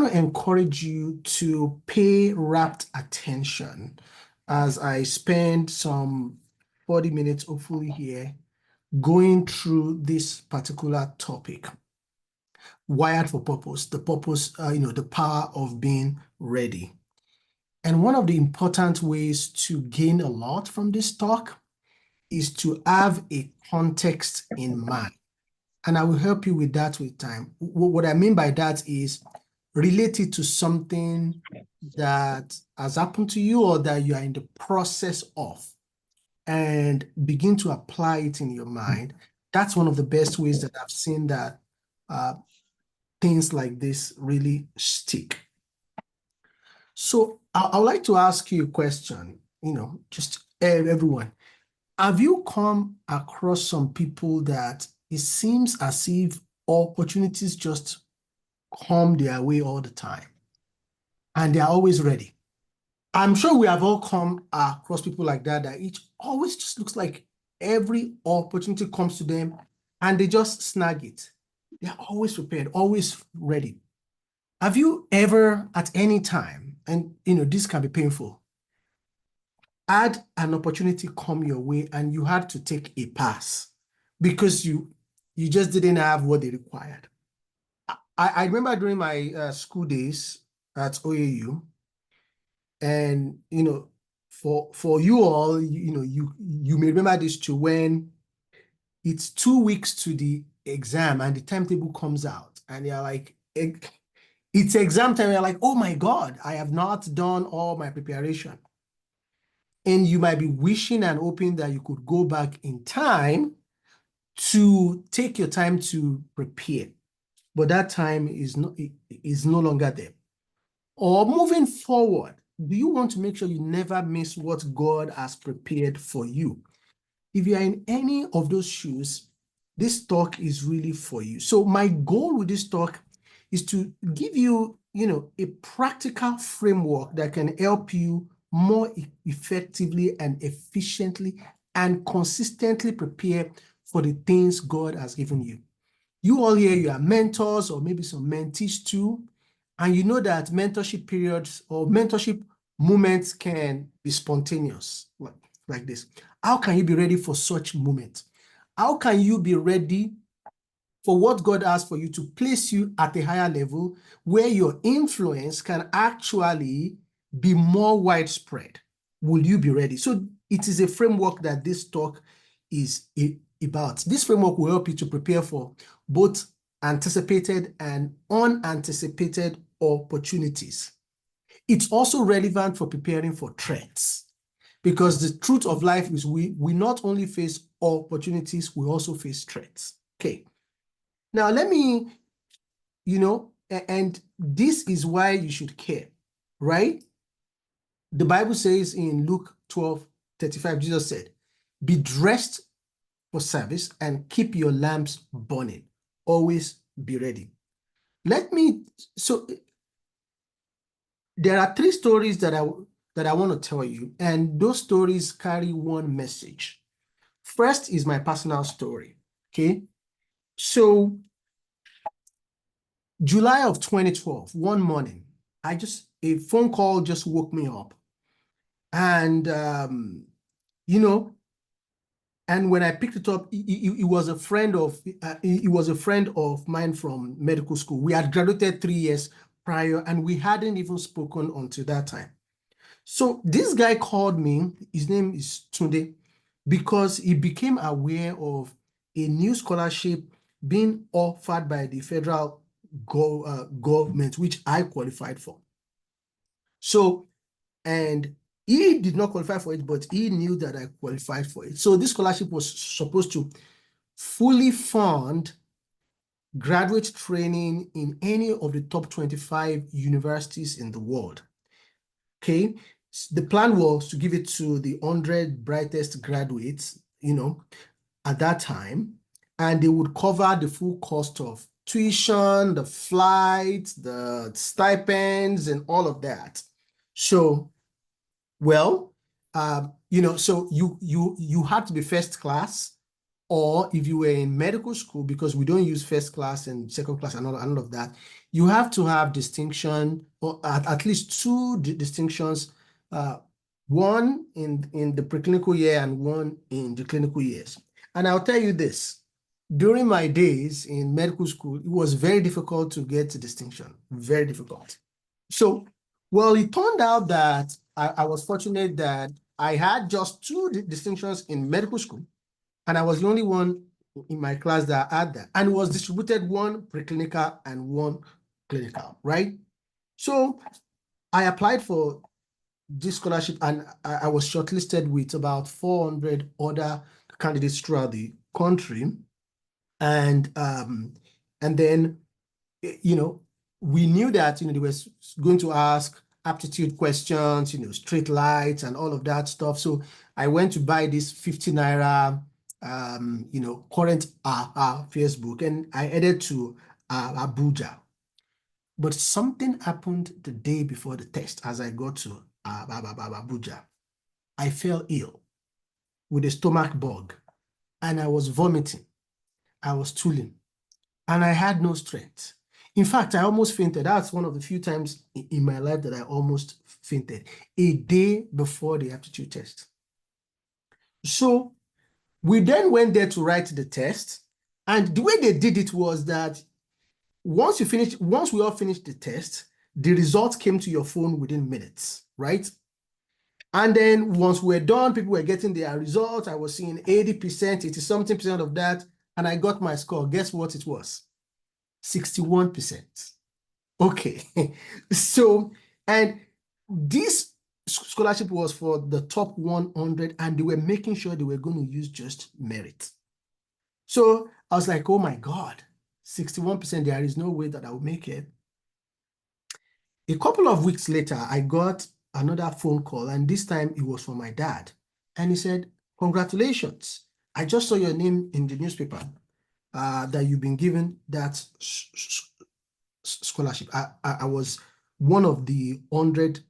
want to encourage you to pay rapt attention as I spend some 40 minutes, hopefully here, going through this particular topic. Wired for purpose, the purpose, the power of being ready. And one of the important ways to gain a lot from this talk is to have a context in mind. And I will help you with that with time. What I mean by that is relate it to something that has happened to you or that you are in the process of, and begin to apply it in your mind. That's one of the best ways that I've seen that things like this really stick. So I would like to ask you a question, just everyone. Have you come across some people that it seems as if opportunities just come their way all the time and they are always ready? I'm sure we have all come across people like that it always just looks like every opportunity comes to them and they just snag it. They're always prepared, always ready. Have you ever at any time, and this can be painful, had an opportunity come your way and you had to take a pass because you just didn't have what they required? I remember during my school days at OAU, and for you all, you may remember this too, when it's 2 weeks to the exam and the timetable comes out and you're like, it's exam time, you're like, oh my God, I have not done all my preparation. And you might be wishing and hoping that you could go back in time to take your time to prepare, but that time is no longer there. Or moving forward, do you want to make sure you never miss what God has prepared for you? If you are in any of those shoes, this talk is really for you. So my goal with this talk is to give you, a practical framework that can help you more effectively and efficiently and consistently prepare for the things God has given you. You all here, you are mentors or maybe some mentees too, and you know that mentorship periods or mentorship moments can be spontaneous, like this. How can you be ready for such moments? How can you be ready for what God has for you to place you at a higher level where your influence can actually be more widespread? Will you be ready? So it is a framework that this talk is about. This framework will help you to prepare for both anticipated and unanticipated opportunities. It's also relevant for preparing for threats, because the truth of life is we not only face opportunities, we also face threats. Okay. Now let me, and this is why you should care, right? The Bible says in Luke 12:35, Jesus said, be dressed for service and keep your lamps burning. Always be ready. So there are 3 stories that I want to tell you, and those stories carry one message. First is my personal story, okay? So July of 2012, one morning, a phone call just woke me up. And, and when I picked it up, it was a friend of mine from medical school. We had graduated 3 years prior, and we hadn't even spoken until that time. So this guy called me. His name is Tunde, because he became aware of a new scholarship being offered by the federal government, which I qualified for. So, and he did not qualify for it, but he knew that I qualified for it. So this scholarship was supposed to fully fund graduate training in any of the top 25 universities in the world. Okay, the plan was to give it to the 100 brightest graduates, at that time, and they would cover the full cost of tuition, the flights, the stipends, and all of that. So, well, so you had to be first class, or if you were in medical school, because we don't use first class and second class and all of that, you have to have distinction, or at least two distinctions, one in the preclinical year and one in the clinical years. And I'll tell you this, during my days in medical school, it was very difficult to get a distinction, very difficult. So, well, it turned out that I was fortunate that I had just two distinctions in medical school, and I was the only one in my class that had that, and it was distributed one preclinical and one clinical, right? So I applied for this scholarship, and I was shortlisted with about 400 other candidates throughout the country. And then, you know, we knew that, you know, they were going to ask aptitude questions, you know, straight lights and all of that stuff. So I went to buy this 50 naira, you know, current Facebook, and I headed to Abuja. But something happened the day before the test. As I got to Abuja, I fell ill with a stomach bug, and I was vomiting. I was stooling, and I had no strength. In fact, I almost fainted. That's one of the few times in my life that I almost fainted, a day before the aptitude test. So we then went there to write the test, and the way they did it was that once we all finished the test, the results came to your phone within minutes, right? And then once we're done, people were getting their results. I was seeing 80%, 80-something% of that, and I got my score. Guess what it was? 61%. Okay. So, and this scholarship was for the top 100, and they were making sure they were going to use just merit. So I was like, oh my God, 61%, there is no way that I will make it. A couple of weeks later, I got another phone call, and this time it was from my dad. And he said, congratulations. I just saw your name in the newspaper that you've been given that scholarship. I was one of the 100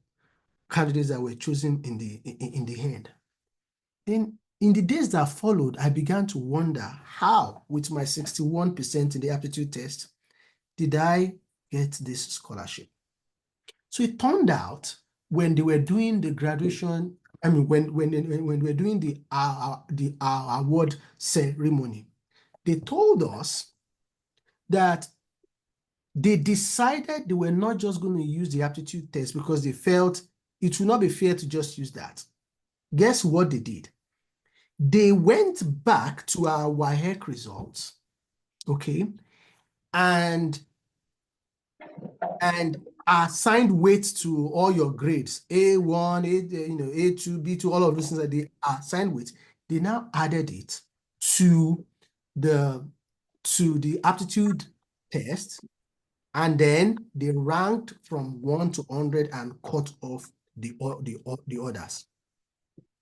candidates that were chosen in the end. Then in the days that followed, I began to wonder how, with my 61% in the aptitude test, did I get this scholarship? So it turned out when they were doing the graduation, I mean, when they were doing the award ceremony, they told us that they decided they were not just going to use the aptitude test because they felt it would not be fair to just use that. Guess what they did? They went back to our WAEC results, okay, and assigned weights to all your grades, A1, A2, B2, all of those things that they assigned weights. They now added it to the aptitude test, and then they ranked from 1 to 100 and cut off the others.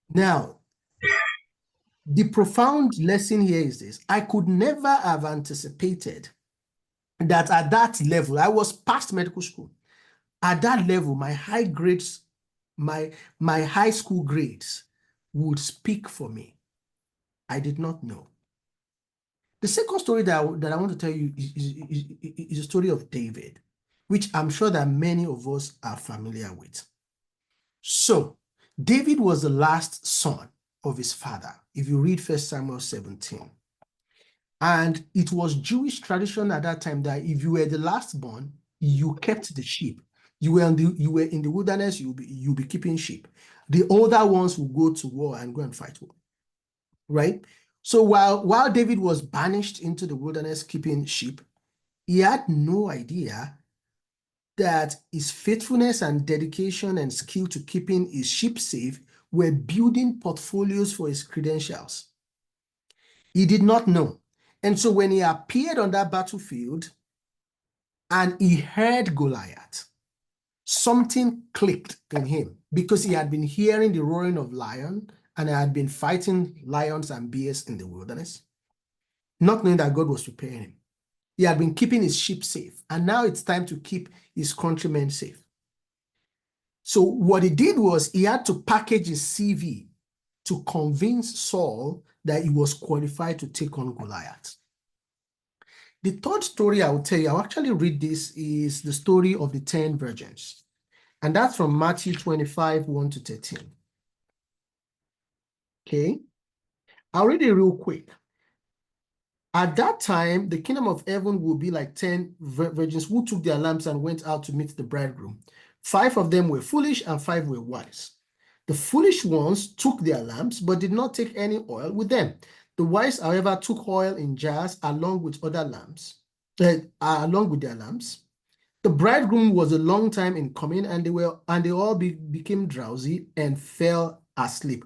Now, the profound lesson here is this: I could never have anticipated that at that level, I was past medical school. At that level, my high grades, my high school grades would speak for me. I did not know. The second story that I want to tell you is a story of David, which I'm sure that many of us are familiar with. So, David was the last son of his father, if you read 1 Samuel 17. And it was Jewish tradition at that time that if you were the last born, you kept the sheep. You were in the wilderness, you'll be keeping sheep. The older ones will go to war and go and fight war, right? So while David was banished into the wilderness keeping sheep, he had no idea that his faithfulness and dedication and skill to keeping his sheep safe were building portfolios for his credentials. He did not know. And so when he appeared on that battlefield and he heard Goliath, something clicked in him because he had been hearing the roaring of lion and had been fighting lions and bears in the wilderness, not knowing that God was preparing him. He had been keeping his sheep safe, and now it's time to keep his countrymen safe. So what he did was he had to package his CV to convince Saul that he was qualified to take on Goliath. The third story I will tell you, I'll actually read this, is the story of the 10 virgins. And that's from Matthew 25, 1 to 13. Okay. I'll read it real quick. At that time, the kingdom of heaven will be like 10 virgins who took their lamps and went out to meet the bridegroom. 5 of them were foolish and 5 were wise. The foolish ones took their lamps, but did not take any oil with them. The wise, however, took oil in jars along with other lamps, along with their lamps. The bridegroom was a long time in coming, and they all became drowsy and fell asleep.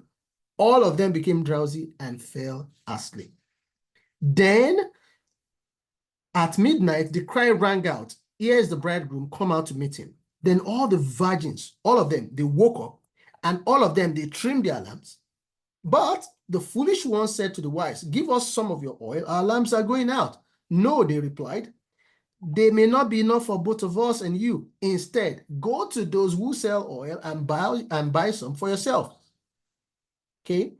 All of them became drowsy and fell asleep. Then, at midnight, the cry rang out, "Here is the bridegroom, come out to meet him." Then all the virgins, all of them, they woke up, and all of them, they trimmed their lamps. But the foolish ones said to the wise, "Give us some of your oil, our lamps are going out." "No," they replied, "they may not be enough for both of us and you. Instead, go to those who sell oil and buy some for yourself." Okay.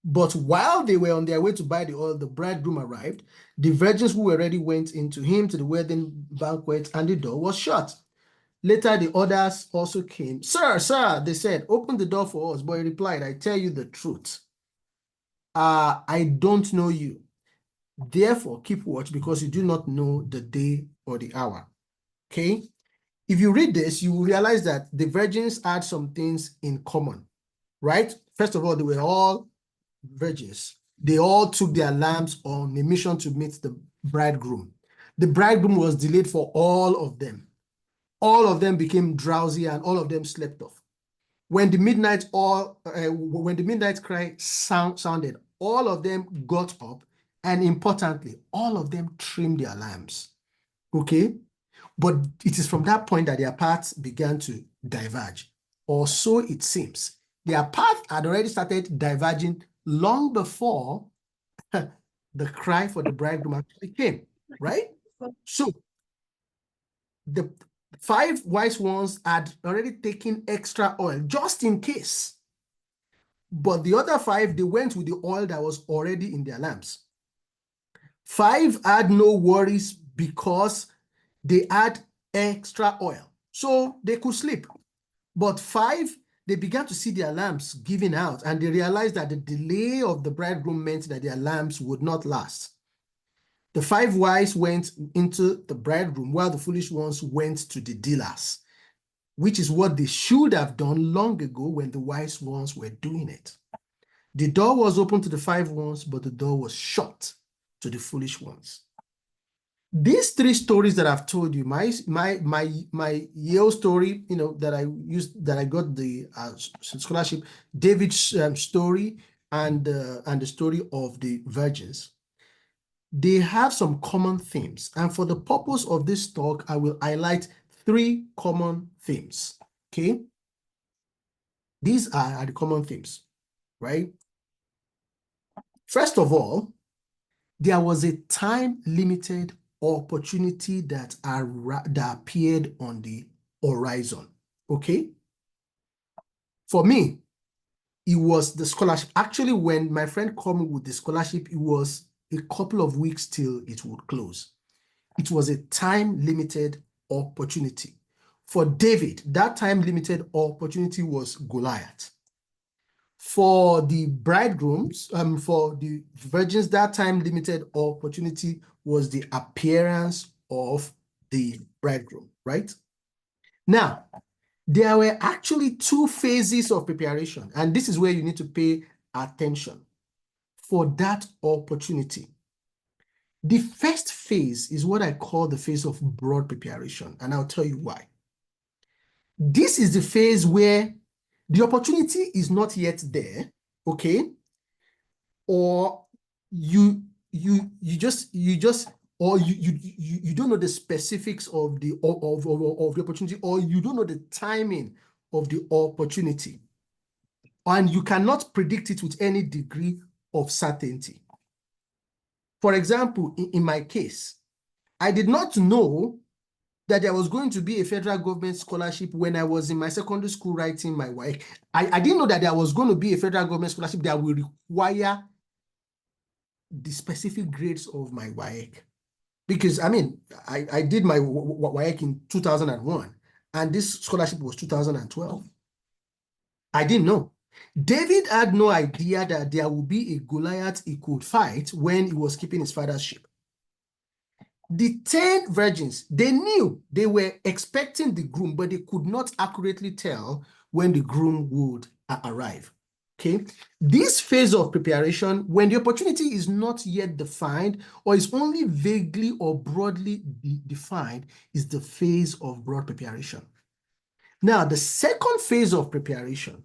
But while they were on their way to buy the oil, the bridegroom arrived. The virgins who were ready went into him to the wedding banquet, and the door was shut. Later, the others also came. "Sir, sir," they said, "open the door for us." But he replied, "I tell you the truth. I don't know you. Therefore, keep watch, because you do not know the day or the hour." Okay? If you read this, you will realize that the virgins had some things in common, right? First of all, they were all virgins. They all took their lamps on a mission to meet the bridegroom. The bridegroom was delayed for all of them. All of them became drowsy and all of them slept off. When the midnight cry sounded, all of them got up, and importantly, all of them trimmed their lamps. Okay? But it is from that point that their paths began to diverge, or so it seems. Their path had already started diverging long before the cry for the bridegroom actually came, right? So the 5 wise ones had already taken extra oil just in case. But the other 5, they went with the oil that was already in their lamps. 5 had no worries because they had extra oil, so they could sleep. But 5, they began to see their lamps giving out, and they realized that the delay of the bridegroom meant that their lamps would not last. The 5 wise went into the bridegroom, while the foolish ones went to the dealers, which is what they should have done long ago when the wise ones were doing it. The door was open to the 5 ones, but the door was shut to the foolish ones. These 3 stories that I've told you, my Yale story, that I got the scholarship, David's story, and the story of the virgins, they have some common themes. And for the purpose of this talk, I will highlight 3 common themes. Okay, these are the common themes, right? First of all, there was a time-limited opportunity that appeared on the horizon. Okay? For me, it was the scholarship. Actually, when my friend called me with the scholarship, it was a couple of weeks till it would close. It was a time-limited opportunity. For David, that time-limited opportunity was Goliath. For the bridegrooms, for the virgins, that time-limited opportunity was the appearance of the bridegroom, right? Now, there were actually 2 phases of preparation, and this is where you need to pay attention for that opportunity. The first phase is what I call the phase of broad preparation, and I'll tell you why. This is the phase where the opportunity is not yet there, okay? Or you don't know the specifics of the opportunity, or you don't know the timing of the opportunity, and you cannot predict it with any degree of certainty. For example, in my case, I did not know that there was going to be a federal government scholarship when I was in my secondary school writing my WAEC. I didn't know that there was going to be a federal government scholarship that will require the specific grades of my WAEC. Because, I mean, I did my WAEC in 2001, and this scholarship was 2012. I didn't know. David had no idea that there would be a Goliath he could fight when he was keeping his father's sheep. The 10 virgins, they knew they were expecting the groom, but they could not accurately tell when the groom would arrive. Okay, this phase of preparation, when the opportunity is not yet defined or is only vaguely or broadly defined, is the phase of broad preparation. Now, the second phase of preparation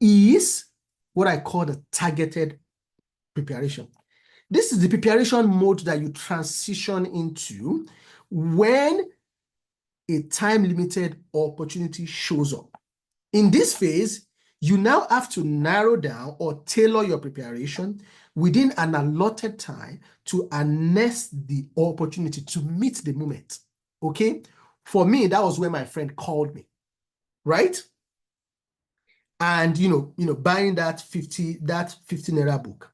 is what I call the targeted preparation. This is the preparation mode that you transition into when a time-limited opportunity shows up. In this phase, you now have to narrow down or tailor your preparation within an allotted time to harness the opportunity to meet the moment. Okay? For me, that was when my friend called me, right? And buying that 50 naira book.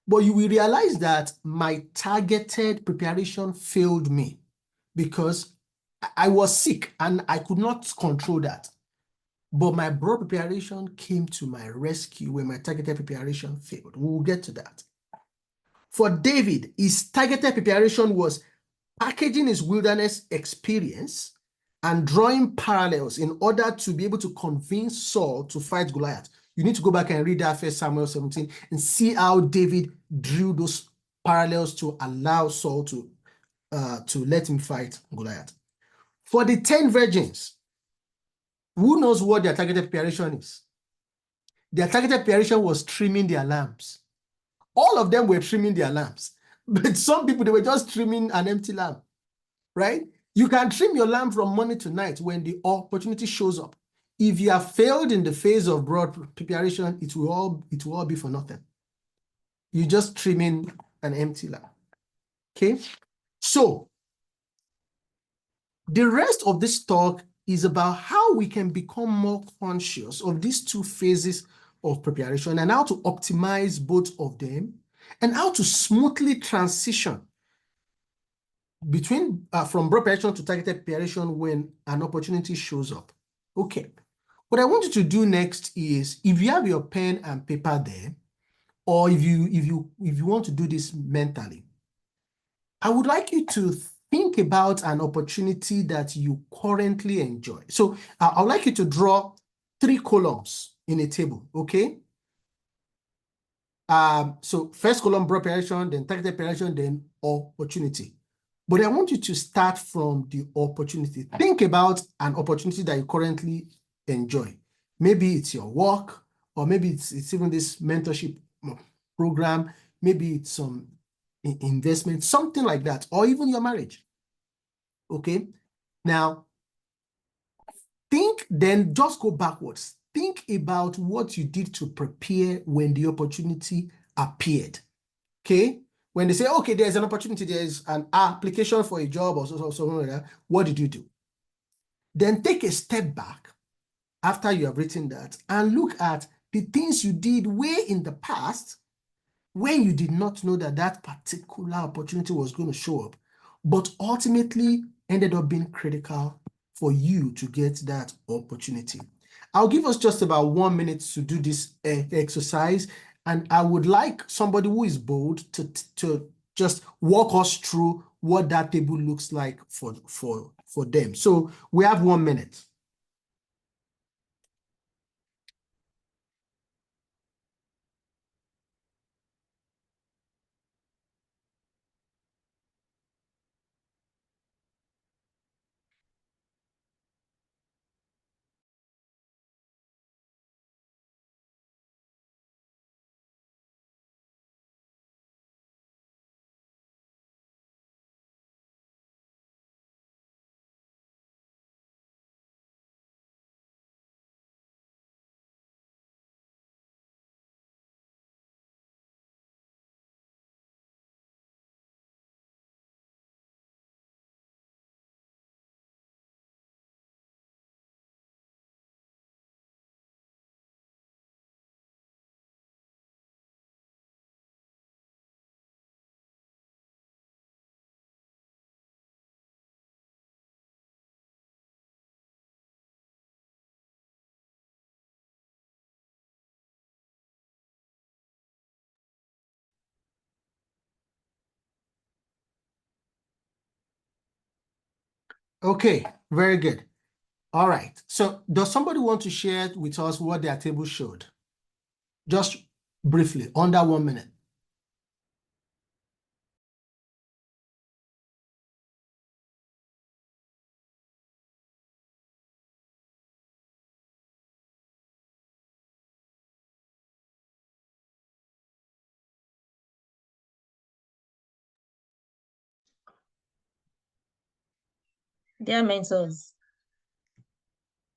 But you will realize that my targeted preparation failed me because I was sick and I could not control that. But my broad preparation came to my rescue when my targeted preparation failed. We will get to that. For David, his targeted preparation was packaging his wilderness experience and drawing parallels in order to be able to convince Saul to fight Goliath. You need to go back and read that 1 Samuel 17 and see how David drew those parallels to allow Saul to let him fight Goliath. For the 10 virgins, who knows what their targeted preparation is? Their targeted preparation was trimming their lamps. All of them were trimming their lamps. But some people, they were just trimming an empty lamp, right? You can trim your lamp from morning to night when the opportunity shows up. If you have failed in the phase of broad preparation, it will all be for nothing. You're just trimming an empty lamp. Okay? So, the rest of this talk is about how we can become more conscious of these two phases of preparation and how to optimize both of them and how to smoothly transition between from broad preparation to targeted preparation when an opportunity shows up. Okay. What I want you to do next is, if you have your pen and paper there, or if you want to do this mentally, I would like you to think about an opportunity that you currently enjoy. So I would like you to draw 3 columns in a table, okay? So first column, broad preparation, then targeted preparation, then opportunity. But I want you to start from the opportunity. Think about an opportunity that you currently enjoy. Maybe it's your work, or maybe it's even this mentorship program. Maybe it's some investment, something like that, or even your marriage. Okay? Now, then just go backwards. Think about what you did to prepare when the opportunity appeared. Okay? When they say, okay, there's an opportunity, there's an application for a job or something like that, what did you do? Then take a step back after you have written that and look at the things you did way in the past when you did not know that that particular opportunity was going to show up, but ultimately ended up being critical for you to get that opportunity. I'll give us just about 1 minute to do this exercise, and I would like somebody who is bold to just walk us through what that table looks like for them. So we have 1 minute. Okay, very good. All right. So does somebody want to share with us what their table showed? Just briefly, under 1 minute. Dear mentors,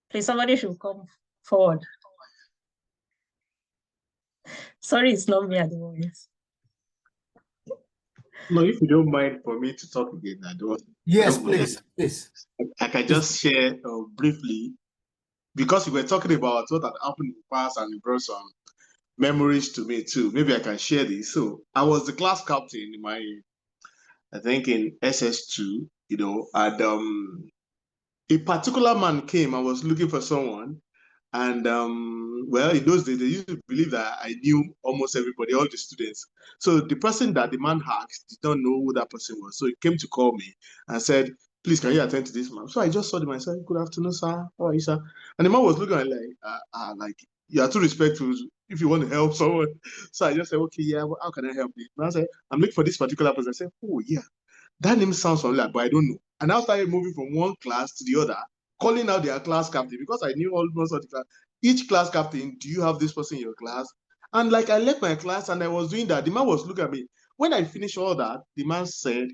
please somebody should come forward. Sorry, it's not me at the moment. No, if you don't mind for me to talk again, I don't. Yes, I don't mind. please. I can just share briefly, because we were talking about what had happened in the past and it brought some memories to me too. Maybe I can share this. So I was the class captain in I think in SS2, and a particular man came. I was looking for someone, and well, in those days, they used to believe that I knew almost everybody, all the students. So the person that the man asked did not know who that person was. So he came to call me and said, please, can you attend to this man? So I just saw the man and said, good afternoon, sir. How are you, sir? And the man was looking at me like, you are too respectful if you want to help someone. So I just said, okay, yeah, well, how can I help you? And I said, I'm looking for this particular person. I said, oh, yeah, that name sounds familiar, but I don't know. And I started moving from one class to the other, calling out their class captain, because I knew almost all the class. Each class captain, do you have this person in your class? And like I left my class and I was doing that, the man was looking at me. When I finished all that, the man said,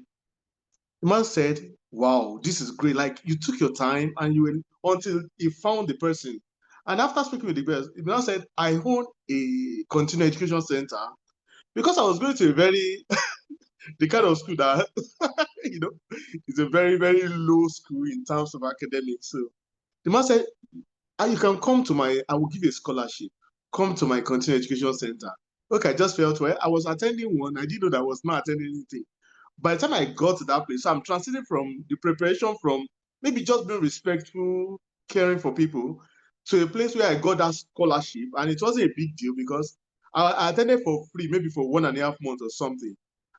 wow, this is great. Like you took your time and you went until you found the person. And after speaking with the person, the man said, I own a continuing education center, because I was going to a very the kind of school that it's a very, very low school in terms of academics. So the man said, you can come to I will give you a scholarship. Come to my continuing education center. Okay, I just felt, well, I was attending one. I didn't know that I was not attending anything. By the time I got to that place, so I'm transiting from the preparation from maybe just being respectful, caring for people, to a place where I got that scholarship. And it wasn't a big deal because I attended for free, maybe for 1.5 months or something.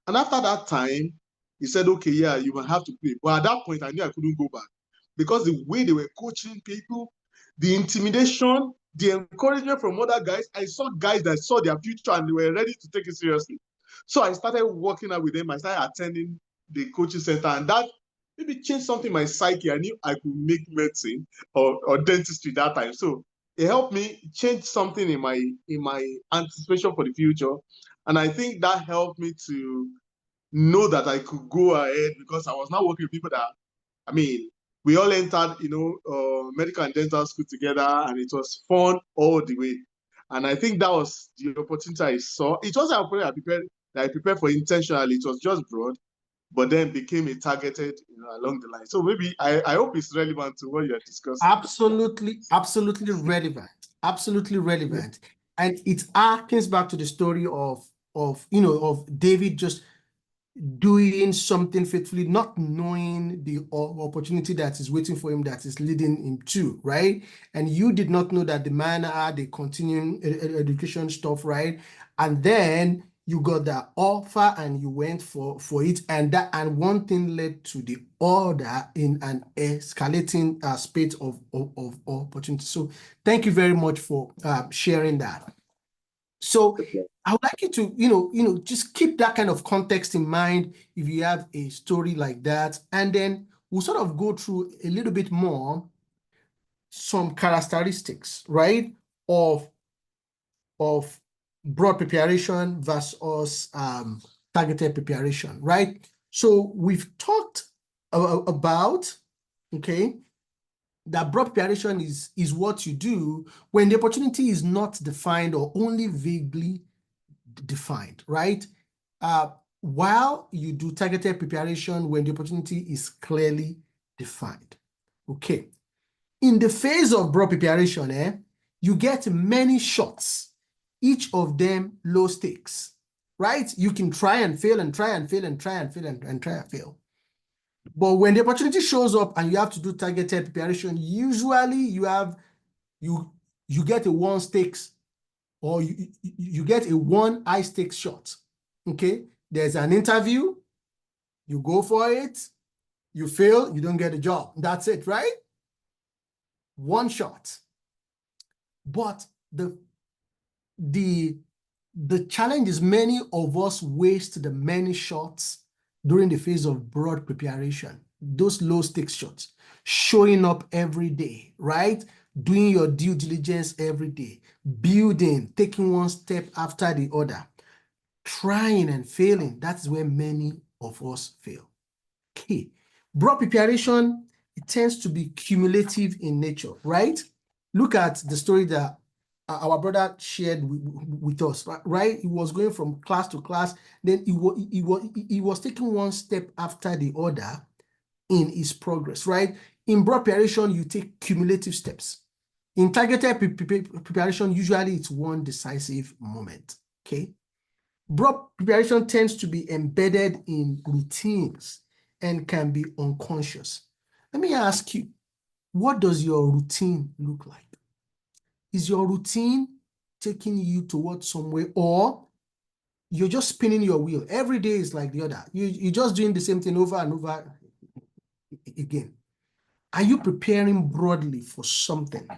And after that time, he said, okay, yeah, you might have to pay. But at that point, I knew I couldn't go back, because the way they were coaching people, the intimidation, the encouragement from other guys, I saw guys that saw their future and they were ready to take it seriously. So I started working out with them. I started attending the coaching center, and that maybe changed something in my psyche. I knew I could make medicine or dentistry that time. So it helped me change something in my anticipation for the future. And I think that helped me to know that I could go ahead, because I was now working with people that, I mean, we all entered, medical and dental school together, and it was fun all the way. And I think that was the opportunity I saw. It wasn't a opportunity I prepared for intentionally. It was just broad, but then became a targeted, along the line. So maybe I hope it's relevant to what you're discussing. Absolutely relevant. Absolutely relevant. And it harkens back to the story of David just doing something faithfully, not knowing the opportunity that is waiting for him, that is leading him to, right? And you did not know that the man had the continuing education stuff, right? And then you got the offer and you went for it, and one thing led to the other in an escalating space of opportunity. So thank you very much for sharing that. So I would like you to, just keep that kind of context in mind if you have a story like that. And then we'll sort of go through a little bit more some characteristics, right, of broad preparation versus targeted preparation, right? So we've talked about, okay, that broad preparation is what you do when the opportunity is not defined or only vaguely defined, right? While you do targeted preparation when the opportunity is clearly defined. Okay. In the phase of broad preparation, you get many shots, each of them low stakes, right? You can try and fail and try and fail and try and fail and try and fail. But when the opportunity shows up and you have to do targeted preparation, usually you get a one stakes, or you get a one high stakes shot. Okay, there's an interview, you go for it, You fail, you don't get a job. That's it, right? One shot. But the challenge is many of us waste the many shots during the phase of broad preparation, those low stakes shots, showing up every day, right? Doing your due diligence every day, building, taking one step after the other, trying and failing. That's where many of us fail. Okay. Broad preparation, it tends to be cumulative in nature, right? Look at the story that our brother shared with us, right? He was going from class to class, then he was taking one step after the other in his progress, right? In broad preparation, you take cumulative steps. In targeted preparation, usually it's one decisive moment, okay? Broad preparation tends to be embedded in routines and can be unconscious. Let me ask you, what does your routine look like? Is your routine taking you towards somewhere, or you're just spinning your wheel? Every day is like the other. You're just doing the same thing over and over again. Are you preparing broadly for something?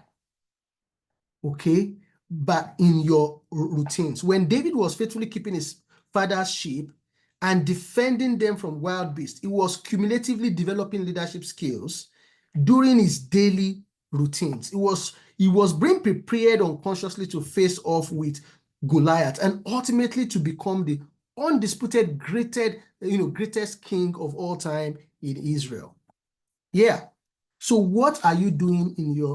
Okay, but in your routines. When David was faithfully keeping his father's sheep and defending them from wild beasts, he was cumulatively developing leadership skills during his daily routines. He was being prepared unconsciously to face off with Goliath and ultimately to become the undisputed greatest king of all time in Israel. Yeah. So what are you doing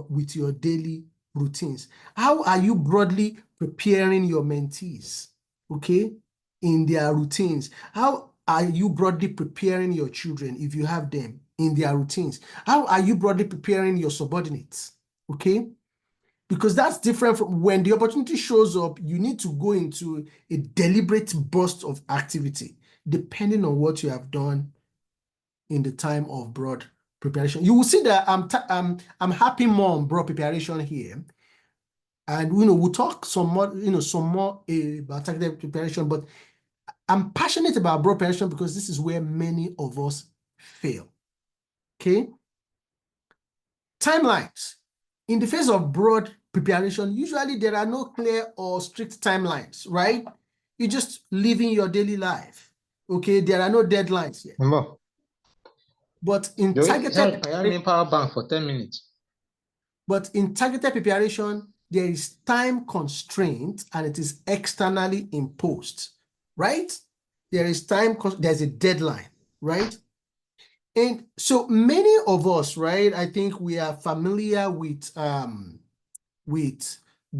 with your daily routines? How are you broadly preparing your mentees, okay, in their routines? How are you broadly preparing your children, if you have them, in their routines? How are you broadly preparing your subordinates, okay? Because that's different from when the opportunity shows up, you need to go into a deliberate burst of activity, depending on what you have done in the time of broad preparation. You will see that I'm happy more on broad preparation here. And we'll talk some more about targeted preparation, but I'm passionate about broad preparation because this is where many of us fail. Okay. Timelines. In the phase of broad preparation, usually there are no clear or strict timelines, right? You're just living your daily life. Okay, there are no deadlines yet. But in targeted power bank for 10 minutes. But in targeted preparation, there is time constraint and it is externally imposed, right? There's a deadline, right? And so many of us, right, I think we are familiar with the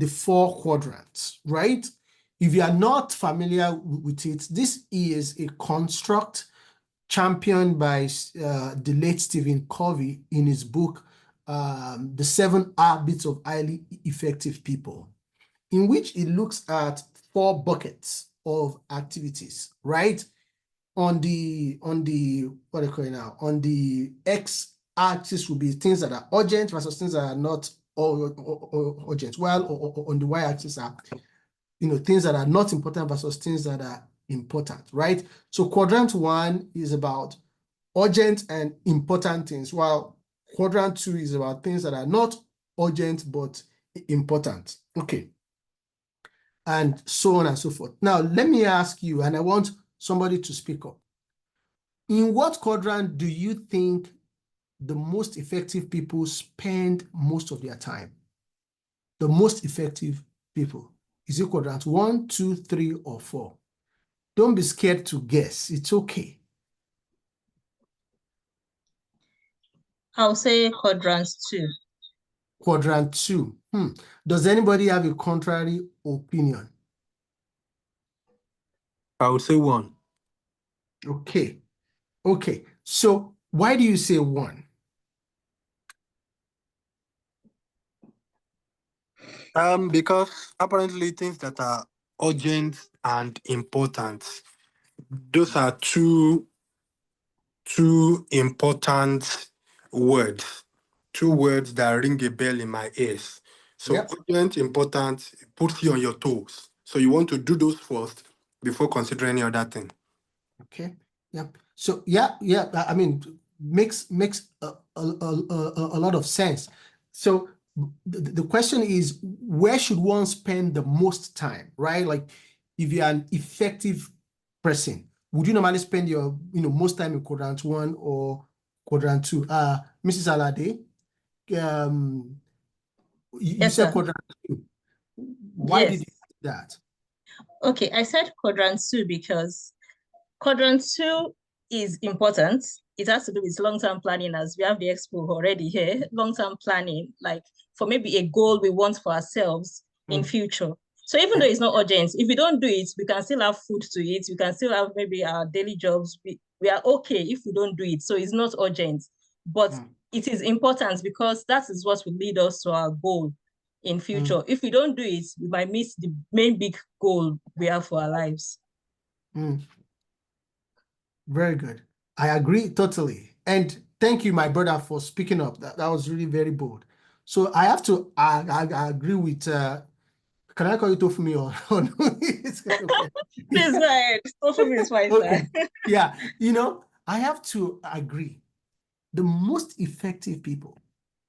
4 quadrants, right? If you are not familiar with it, this is a construct championed by the late Stephen Covey in his book, The 7 Habits of Highly Effective People, in which it looks at 4 buckets of activities, right? On the what do you call it now? On the x-axis will be things that are urgent versus things that are not urgent, while on the y-axis are things that are not important versus things that are important, right? So quadrant 1 is about urgent and important things, while quadrant 2 is about things that are not urgent but important. Okay. And so on and so forth. Now, let me ask you, and I want somebody to speak up. In what quadrant do you think the most effective people spend most of their time? The most effective people. Is it quadrant 1, 2, 3, or 4? Don't be scared to guess. It's okay. I'll say quadrant 2. Quadrant 2. Does anybody have a contrary opinion? I would say 1. Okay. Okay. So why do you say 1? Because apparently things that are urgent and important, those are two important words. 2 words that ring a bell in my ears. So Yep. urgent, important, puts you on your toes. So you want to do those first before considering any other thing. Okay. Yeah. So I mean, makes a lot of sense. So the question is, where should one spend the most time, right? Like, if you're an effective person, would you normally spend your most time in quadrant 1 or quadrant 2? Mrs. Alade, you Yes, said sir. quadrant 2. Why did you Yes. do that? Okay, I said quadrant 2 because quadrant 2 is important. It has to do with long-term planning, as we have the expo already here. Long-term planning, like for maybe a goal we want for ourselves in future. So even though it's not urgent, if we don't do it, we can still have food to eat. We can still have maybe our daily jobs. We are okay if we don't do it. So it's not urgent, but it is important because that is what will lead us to our goal in future. If we don't do it, we might miss the main big goal we have for our lives. Very good. I agree totally. And thank you, my brother, for speaking up. That was really very bold. So I have to I agree with can I call you Tofumi or no? It's okay. Please go ahead. Tofumi is fine, Okay. sir. Yeah, I have to agree. The most effective people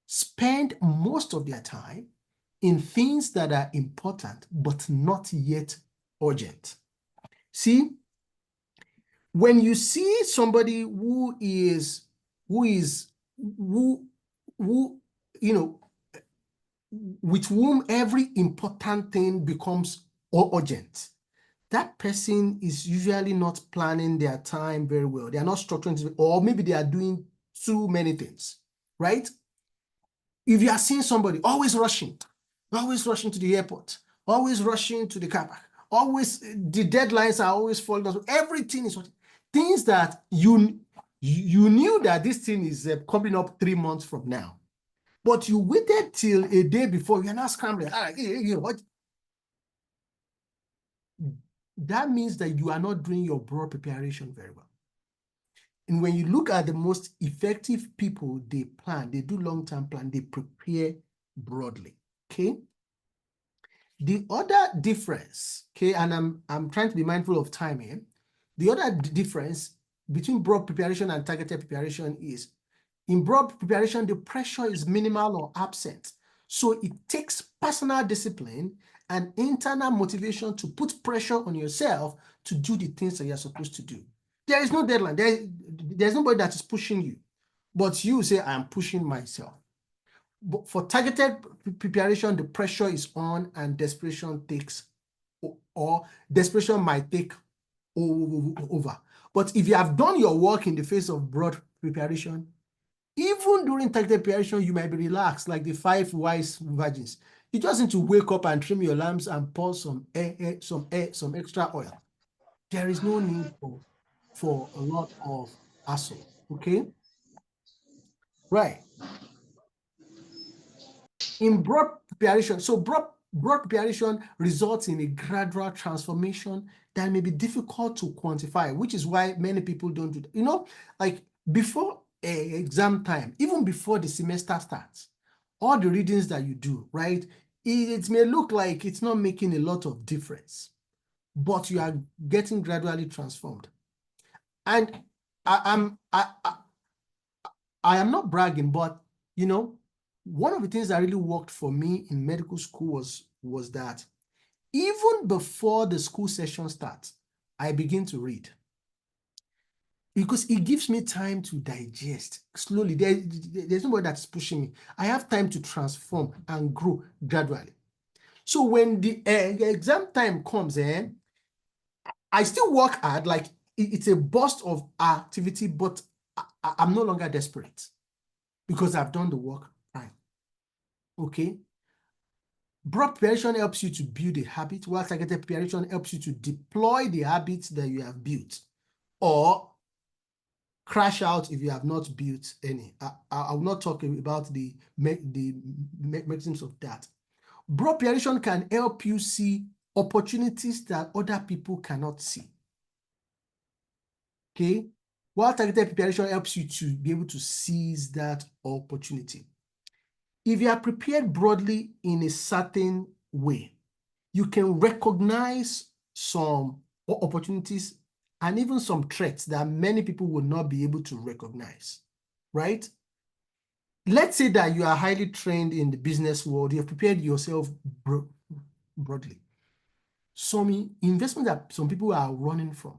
spend most of their time in things that are important but not yet urgent. See, when you see somebody who with whom every important thing becomes urgent, that person is usually not planning their time very well. They are not structuring, or maybe they are doing too many things, right? If you are seeing somebody always rushing to the airport, always rushing to the car park, always the deadlines are always falling down. Everything is things that you knew that this thing is coming up 3 months from now, but you waited till a day before. You're not scrambling. What? That means that you are not doing your broad preparation very well. And when you look at the most effective people, they plan, they do long-term plan, they prepare broadly. Okay. The other difference, okay, and I'm trying to be mindful of time here. The other difference between broad preparation and targeted preparation is, in broad preparation, the pressure is minimal or absent. So it takes personal discipline and internal motivation to put pressure on yourself to do the things that you're supposed to do. There is no deadline. There's nobody that is pushing you, but you say, I am pushing myself. But for targeted preparation, the pressure is on and desperation might take over. But if you have done your work in the face of broad preparation, even during targeted preparation, you might be relaxed, like the 5 wise virgins. You just need to wake up and trim your lamps and pour some extra oil. There is no need for a lot of hassle. Okay, right? In broad preparation, so broad preparation results in a gradual transformation that may be difficult to quantify, which is why many people don't do that. Like before exam time, even before the semester starts, all the readings that you do, right? It may look like it's not making a lot of difference, but you are getting gradually transformed. And I am not bragging, but one of the things that really worked for me in medical school was that even before the school session starts, I begin to read, because it gives me time to digest slowly. There's nobody that's pushing me. I have time to transform and grow gradually. So when the exam time comes, I still work hard, like it's a burst of activity, but I'm no longer desperate because I've done the work right. Okay. Broad preparation helps you to build a habit, while targeted preparation helps you to deploy the habits that you have built, or crash out if you have not built any. I will not talk about the mechanisms of that. Broad preparation can help you see opportunities that other people cannot see. Okay, while targeted preparation helps you to be able to seize that opportunity. If you are prepared broadly in a certain way, you can recognize some opportunities and even some threats that many people will not be able to recognize. right? Let's say that you are highly trained in the business world, you have prepared yourself broadly. Some investment that some people are running from,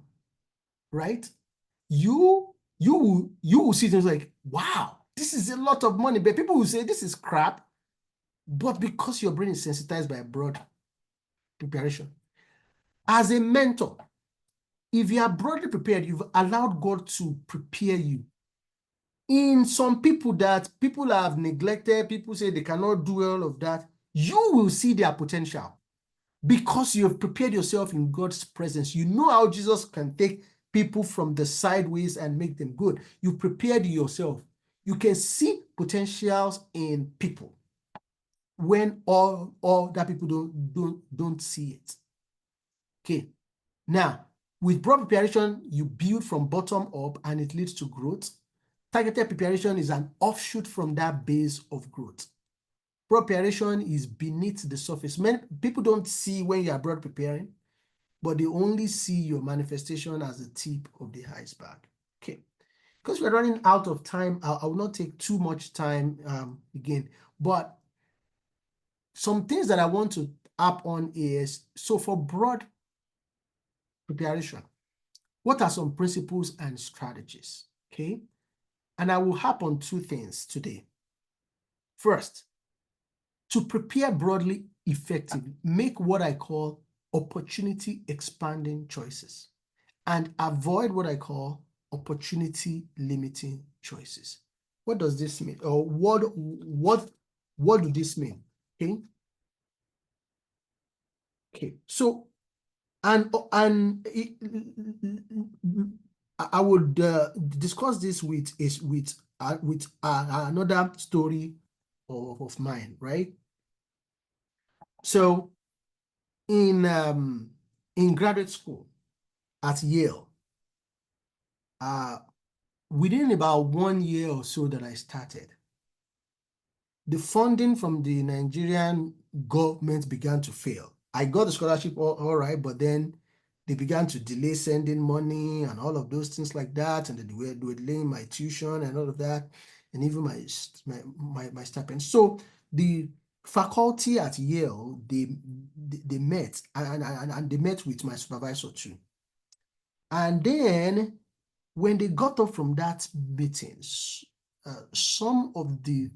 right? You will see things like, wow, this is a lot of money, but people will say this is crap. But because your brain is sensitized by broad preparation, as a mentor, if you are broadly prepared, you've allowed God to prepare you. In some people that people have neglected, people say they cannot do all of that, you will see their potential because you have prepared yourself in God's presence. You know how Jesus can take people from the sideways and make them good. You prepared yourself. You can see potentials in people when all that people don't see it. Okay. Now, with broad preparation, you build from bottom up and it leads to growth. Targeted preparation is an offshoot from that base of growth. Broad preparation is beneath the surface. Many people don't see when you are broad preparing, but they only see your manifestation as the tip of the iceberg. Okay. Because we're running out of time, I will not take too much time again. But some things that I want to up on is, so for broad preparation, what are some principles and strategies? Okay. And I will harp on two things today. First, to prepare broadly effectively, make what I call opportunity expanding choices and avoid what I call opportunity limiting choices. What does this mean? Or what do this mean? Okay. So, and I would discuss this with another story of mine, right? So in graduate school at Yale, within about 1 year or so that I started, the funding from the Nigerian government began to fail. I got the scholarship all right, but then they began to delay sending money and all of those things like that, and they were delaying my tuition and all of that, and even my stipend. So the faculty at Yale, they met and they met with my supervisor too. And then when they got up from that meetings, some of the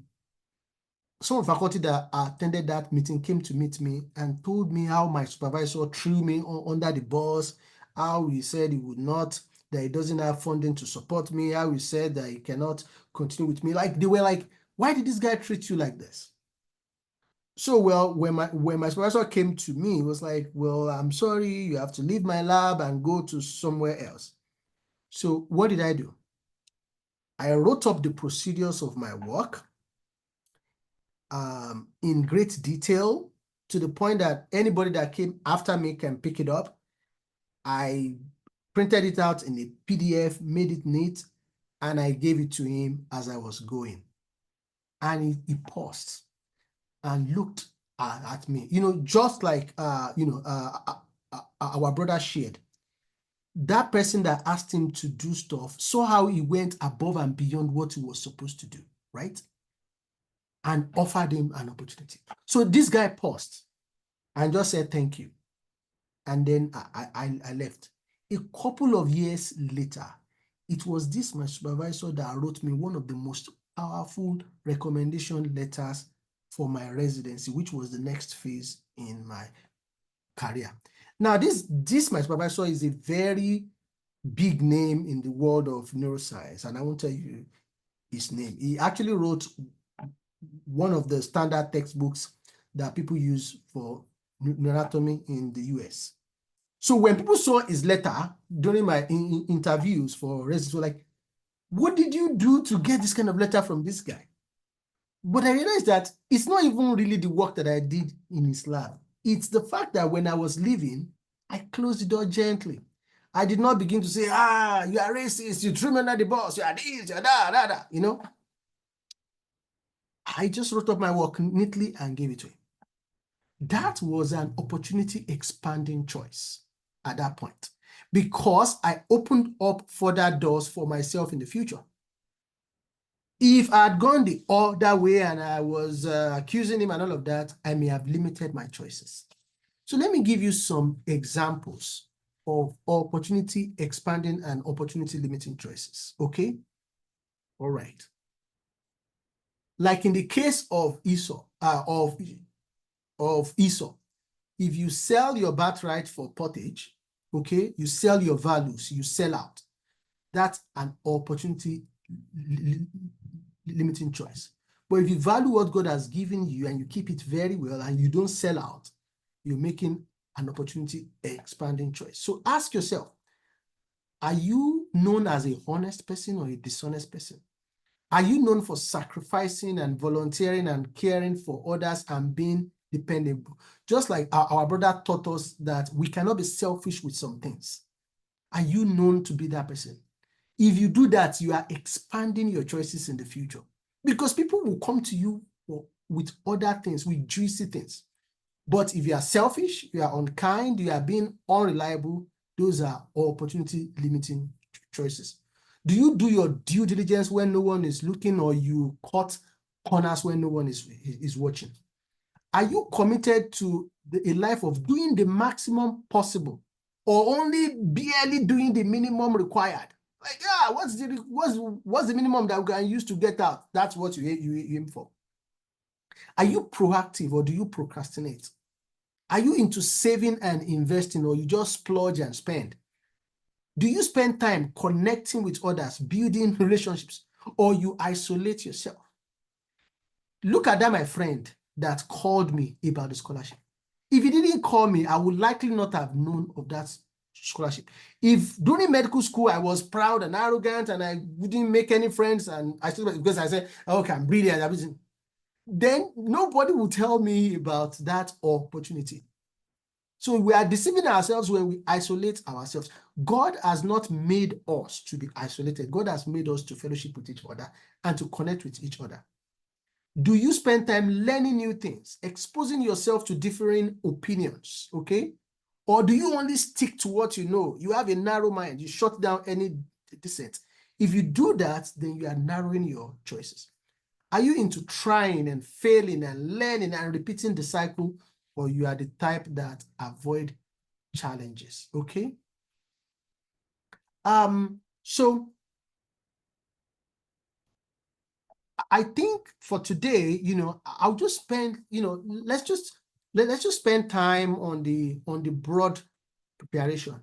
faculty that attended that meeting came to meet me and told me how my supervisor threw me under the bus, how he said he would not, that he doesn't have funding to support me, how he said that he cannot continue with me. Like, they were like, why did this guy treat you like this? So, well, when my supervisor came to me, he was like, well, I'm sorry, you have to leave my lab and go to somewhere else. So what did I do? I wrote up the procedures of my work in great detail, to the point that anybody that came after me can pick it up. I printed it out in a PDF, made it neat, and I gave it to him as I was going. And he paused and looked at me, just like, our brother shared. That person that asked him to do stuff saw how he went above and beyond what he was supposed to do, right? And offered him an opportunity. So this guy paused and just said, thank you. And then I left. A couple of years later, it was this my supervisor that wrote me one of the most powerful recommendation letters for my residency, which was the next phase in my career. Now, this my supervisor is a very big name in the world of neuroscience, and I won't tell you his name. He actually wrote one of the standard textbooks that people use for neuroanatomy in the US. So when people saw his letter during my interviews for residents, were like, what did you do to get this kind of letter from this guy? But I realized that it's not even really the work that I did in his lab. It's the fact that when I was leaving, I closed the door gently. I did not begin to say, you are racist, you threw me under the bus, you are this, you are that, I just wrote up my work neatly and gave it to him. That was an opportunity expanding choice at that point, because I opened up further doors for myself in the future. If I had gone the other way and I was accusing him and all of that, I may have limited my choices. So let me give you some examples of opportunity expanding and opportunity limiting choices, okay? All right. Like in the case of Esau, if you sell your birthright for pottage, okay, you sell your values, you sell out. That's an opportunity limiting choice. But if you value what God has given you and you keep it very well and you don't sell out, you're making an opportunity expanding choice. So ask yourself, are you known as a honest person or a dishonest person? Are you known for sacrificing and volunteering and caring for others and being dependable? Just like our brother taught us that we cannot be selfish with some things. Are you known to be that person? If you do that, you are expanding your choices in the future because people will come to you with other things, with juicy things. But if you are selfish, you are unkind, you are being unreliable, those are opportunity limiting choices. Do you do your due diligence when no one is looking, or you cut corners when no one is watching? Are you committed to a life of doing the maximum possible or only barely doing the minimum required? Like, yeah, what's the minimum that we can use to get out? That's what you aim for. Are you proactive or do you procrastinate? Are you into saving and investing, or you just splurge and spend? Do you spend time connecting with others, building relationships, or you isolate yourself? Look at that, my friend that called me about the scholarship. If he didn't call me, I would likely not have known of that scholarship. If during medical school I was proud and arrogant and I wouldn't make any friends, and I still, because I said, okay, I'm brilliant, then nobody will tell me about that opportunity. So we are deceiving ourselves when we isolate ourselves. God has not made us to be isolated. God has made us to fellowship with each other and to connect with each other. Do you spend time learning new things, exposing yourself to differing opinions, okay? Or do you only stick to what you know? You have a narrow mind. You shut down any dissent. If you do that, then you are narrowing your choices. Are you into trying and failing and learning and repeating the cycle, or you are the type that avoid challenges, okay? So I think for today, I'll just spend, let's just spend time on the broad preparation.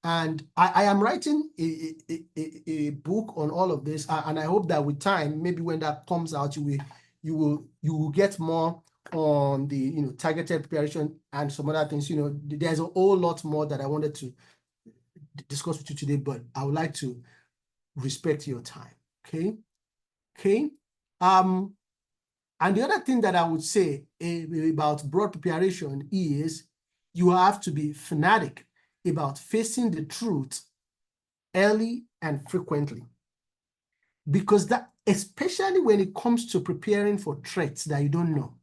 And I am writing a book on all of this, and I hope that with time, maybe when that comes out, you will get more on the targeted preparation and some other things. There's a whole lot more that I wanted to discuss with you today, but I would like to respect your time. Okay. And the other thing that I would say about broad preparation is you have to be fanatic about facing the truth early and frequently. Because that, especially when it comes to preparing for threats that you don't know,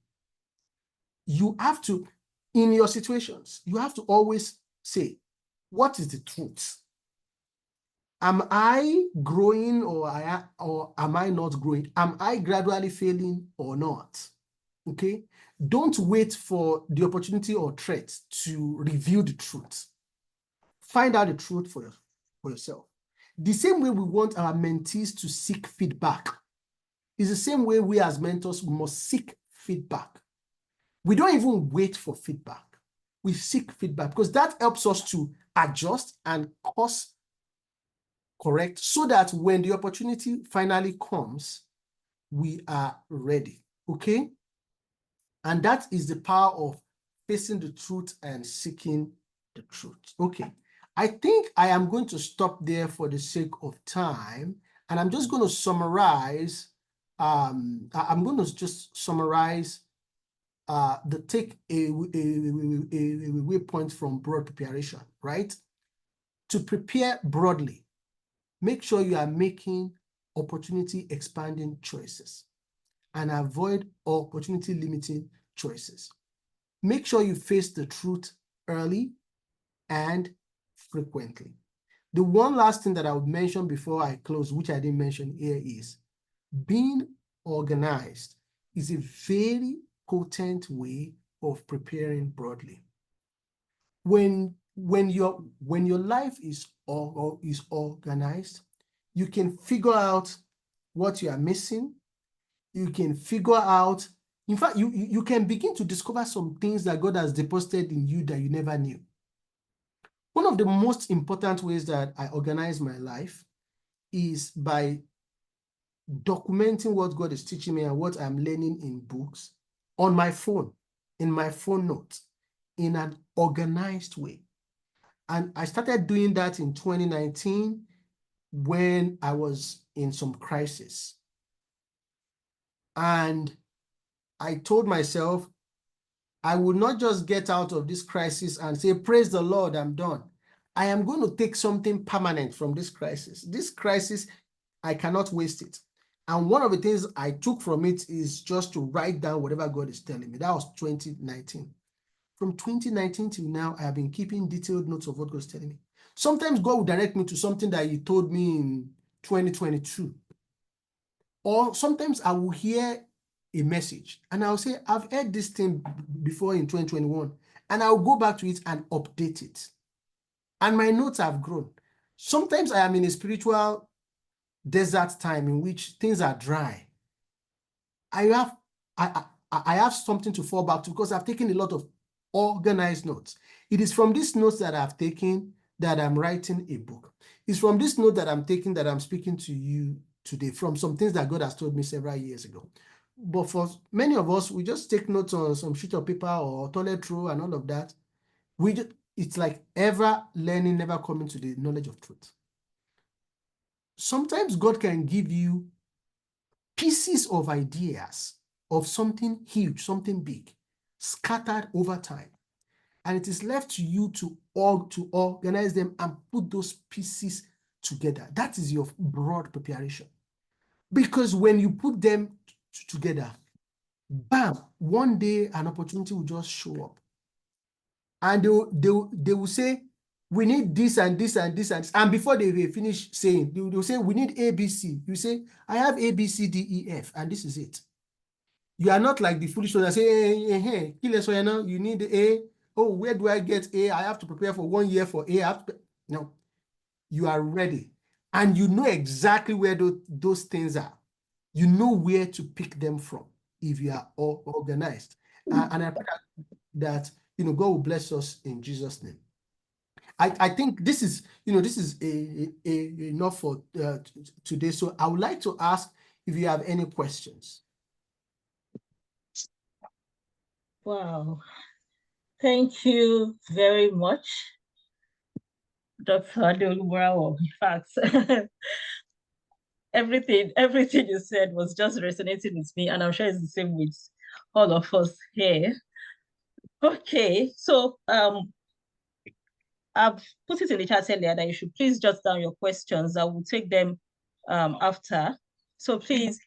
you have to, in your situations, you have to always say, what is the truth? Am I growing or am I not growing? Am I gradually failing or not? Okay? Don't wait for the opportunity or threat to reveal the truth. Find out the truth for yourself. The same way we want our mentees to seek feedback is the same way we as mentors must seek feedback. We don't even wait for feedback. We seek feedback because that helps us to adjust and course correct so that when the opportunity finally comes, we are ready, okay? And that is the power of facing the truth and seeking the truth. Okay, I think I am going to stop there for the sake of time, and I'm just going to summarize. I'm going to just summarize the take away point from broad preparation, right? To prepare broadly, make sure you are making opportunity expanding choices and avoid opportunity limiting choices. Make sure you face the truth early and frequently. The one last thing that I would mention before I close, which I didn't mention here, is being organized is a very potent way of preparing broadly. When your life is organized, you can figure out what you are missing. You can figure out, in fact, you can begin to discover some things that God has deposited in you that you never knew. One of the most important ways that I organize my life is by documenting what God is teaching me and what I'm learning in books on my phone, in my phone notes, in an organized way. And I started doing that in 2019 when I was in some crisis. And I told myself, I will not just get out of this crisis and say, praise the Lord, I'm done. I am going to take something permanent from this crisis. This crisis, I cannot waste it. And one of the things I took from it is just to write down whatever God is telling me. That was 2019. From 2019 till now, I have been keeping detailed notes of what God is telling me. Sometimes God will direct me to something that He told me in 2022. Or sometimes I will hear a message and I'll say, I've heard this thing before in 2021, and I'll go back to it and update it. And my notes have grown. Sometimes I am in a spiritual desert time in which things are dry. I have something to fall back to because I've taken a lot of organized notes. It is from these notes that I've taken that I'm writing a book. It's from this note that I'm taking that I'm speaking to you today, from some things that God has told me several years ago. But for many of us, we just take notes on some sheet of paper or toilet roll and all of that. It's like ever learning, never coming to the knowledge of truth. Sometimes God can give you pieces of ideas of something huge, something big, scattered over time. And it is left to you to organize them and put those pieces together. That is your broad preparation. Because when you put them together, bam, one day an opportunity will just show up. And they will say, we need this and this and this and this. And before they finish saying, they will say, we need A, B, C. You say, I have A, B, C, D, E, F, and this is it. You are not like the foolish ones that say, hey, you need A. Oh, where do I get A? I have to prepare for 1 year for A. No, you are ready. And you know exactly where those things are. You know where to pick them from if you are organized. And I pray that God will bless us in Jesus' name. I think this is enough for today. So I would like to ask if you have any questions. Wow. Thank you very much, Dr. Adeolu Morawo. In fact, everything you said was just resonating with me, and I'm sure it's the same with all of us here. Okay, so I've put it in the chat earlier that you should please jot down your questions. I will take them after. So please,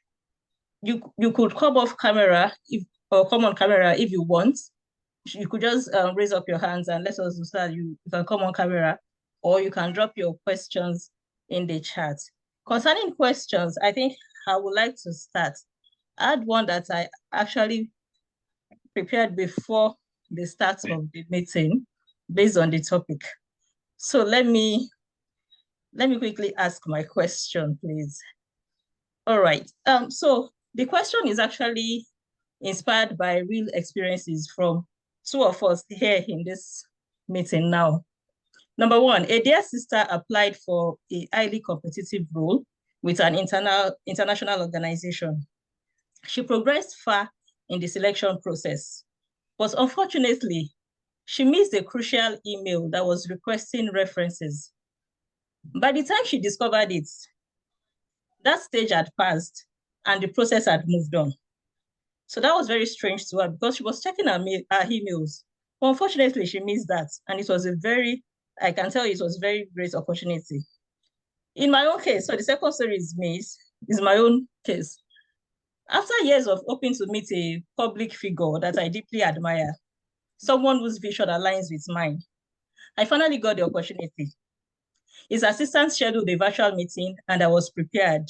you could come off camera or come on camera if you want. You could just raise up your hands and let us know that you can come on camera, or you can drop your questions in the chat. Concerning questions, I think I would like to start. I had one that I actually prepared before the start of the meeting based on the topic. So let me quickly ask my question, please. All right. So the question is actually inspired by real experiences from two of us here in this meeting now. Number one, a dear sister applied for a highly competitive role with an international organization. She progressed far in the selection process, but unfortunately, she missed a crucial email that was requesting references. By the time she discovered it, that stage had passed and the process had moved on. So that was very strange to her because she was checking her emails. But unfortunately, she missed that. And it was I can tell you it was a very great opportunity. In my own case, so the second story is my own case. After years of hoping to meet a public figure that I deeply admire, someone whose vision aligns with mine, I finally got the opportunity. His assistant scheduled a virtual meeting and I was prepared.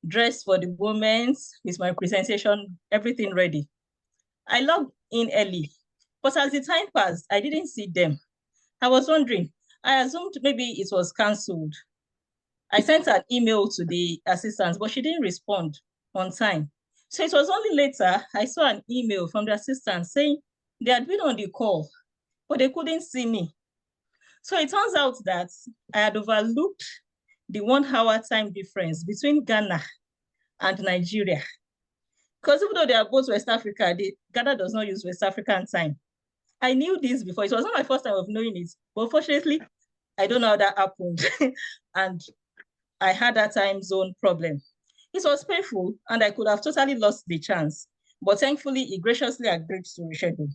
dressed for the moment with my presentation, everything ready. I logged in early, but as the time passed, I didn't see them. I was wondering, I assumed maybe it was canceled. I sent an email to the assistant, but she didn't respond on time. So it was only later I saw an email from the assistant saying they had been on the call, but they couldn't see me. So it turns out that I had overlooked the 1 hour time difference between Ghana and Nigeria. Because even though they are both West Africa, Ghana does not use West African time. I knew this before. It was not my first time of knowing it, but fortunately, I don't know how that happened. And I had that time zone problem. It was painful, and I could have totally lost the chance. But thankfully, he graciously agreed to reschedule.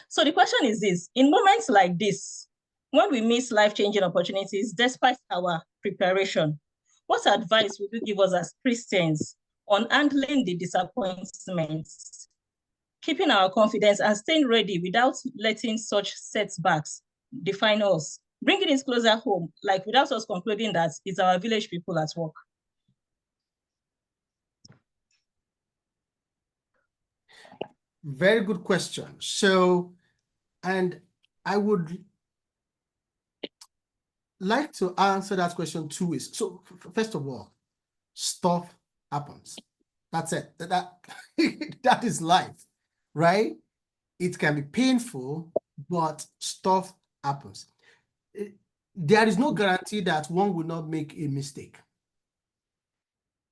So the question is this: in moments like this, when we miss life-changing opportunities despite our preparation, what advice would you give us as Christians on handling the disappointments, keeping our confidence and staying ready without letting such setbacks define us, bringing it closer home, like without us concluding that it's our village people at work? Very good question. So, and I would like to answer that question 2 ways. So, first of all, stuff happens. That's it. That is life, right? It can be painful, but stuff happens. There is no guarantee that one will not make a mistake.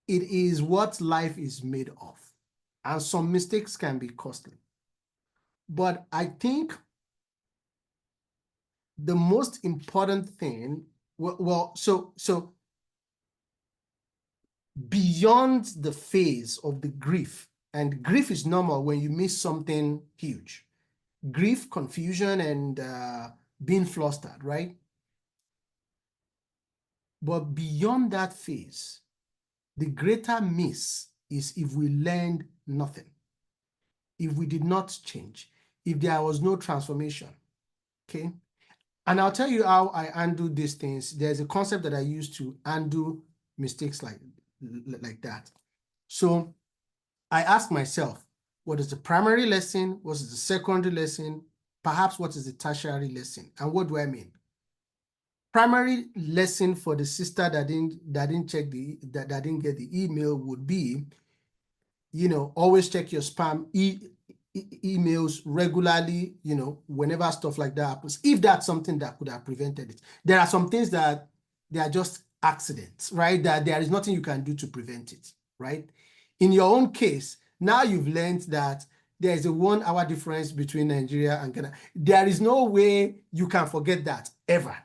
It is what life is made of, and some mistakes can be costly. But I think the most important thing, so beyond the phase of the grief, and grief is normal when you miss something huge. Grief, confusion, and being flustered, right? But beyond that phase, the greater miss is if we learned nothing, if we did not change, if there was no transformation, okay? And I'll tell you how I undo these things. There's a concept that I use to undo mistakes like that. So I ask myself, what is the primary lesson? What is the secondary lesson? Perhaps what is the tertiary lesson? And what do I mean? Primary lesson for the sister that didn't check that didn't get the email would be, always check your spam emails regularly, whenever stuff like that happens, if that's something that could have prevented it. There are some things that they are just accidents, right? That there is nothing you can do to prevent it, right? In your own case, now you've learned that there is a 1 hour difference between Nigeria and Ghana. There is no way you can forget that ever.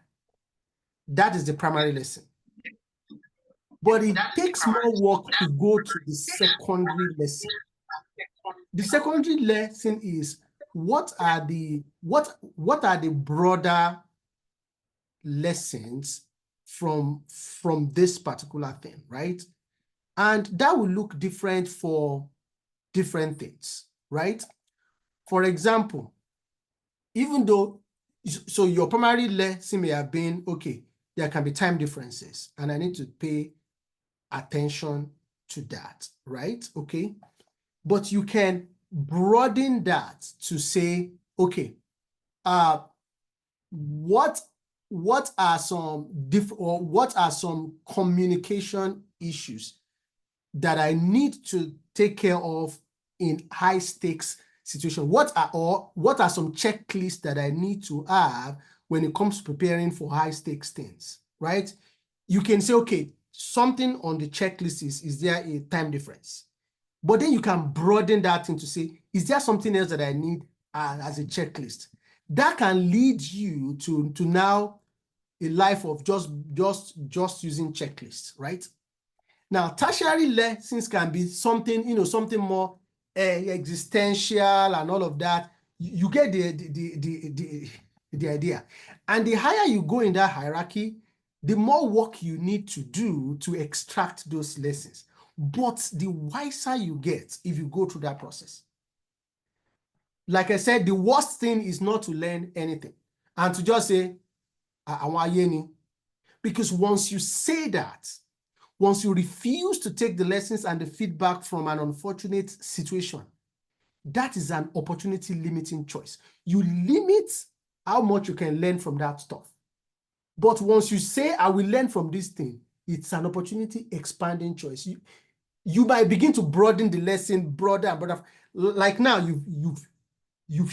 That is the primary lesson. But it takes more work to go to the secondary lesson. The secondary lesson is what are the broader lessons from this particular thing, right? And that will look different for different things, right? For example, even though, so your primary lesson may have been, okay, there can be time differences, and I need to pay attention to that, right? Okay. But you can broaden that to say, okay, what are some communication issues that I need to take care of in high stakes situation? What are some checklists that I need to have when it comes to preparing for high stakes things, right? You can say, okay, something on the checklist is there a time difference? But then you can broaden that into say, is there something else that I need as a checklist? That can lead you to now a life of just using checklists, right? Now, tertiary lessons can be something, something more existential and all of that. You get the idea. And the higher you go in that hierarchy, the more work you need to do to extract those lessons. But the wiser you get if you go through that process. Like I said, the worst thing is not to learn anything and to just say, I want yeni. Because once you say that, once you refuse to take the lessons and the feedback from an unfortunate situation, that is an opportunity limiting choice. You limit how much you can learn from that stuff. But once you say, I will learn from this thing, it's an opportunity expanding choice. You might begin to broaden the lesson broader and broader. Like now, you've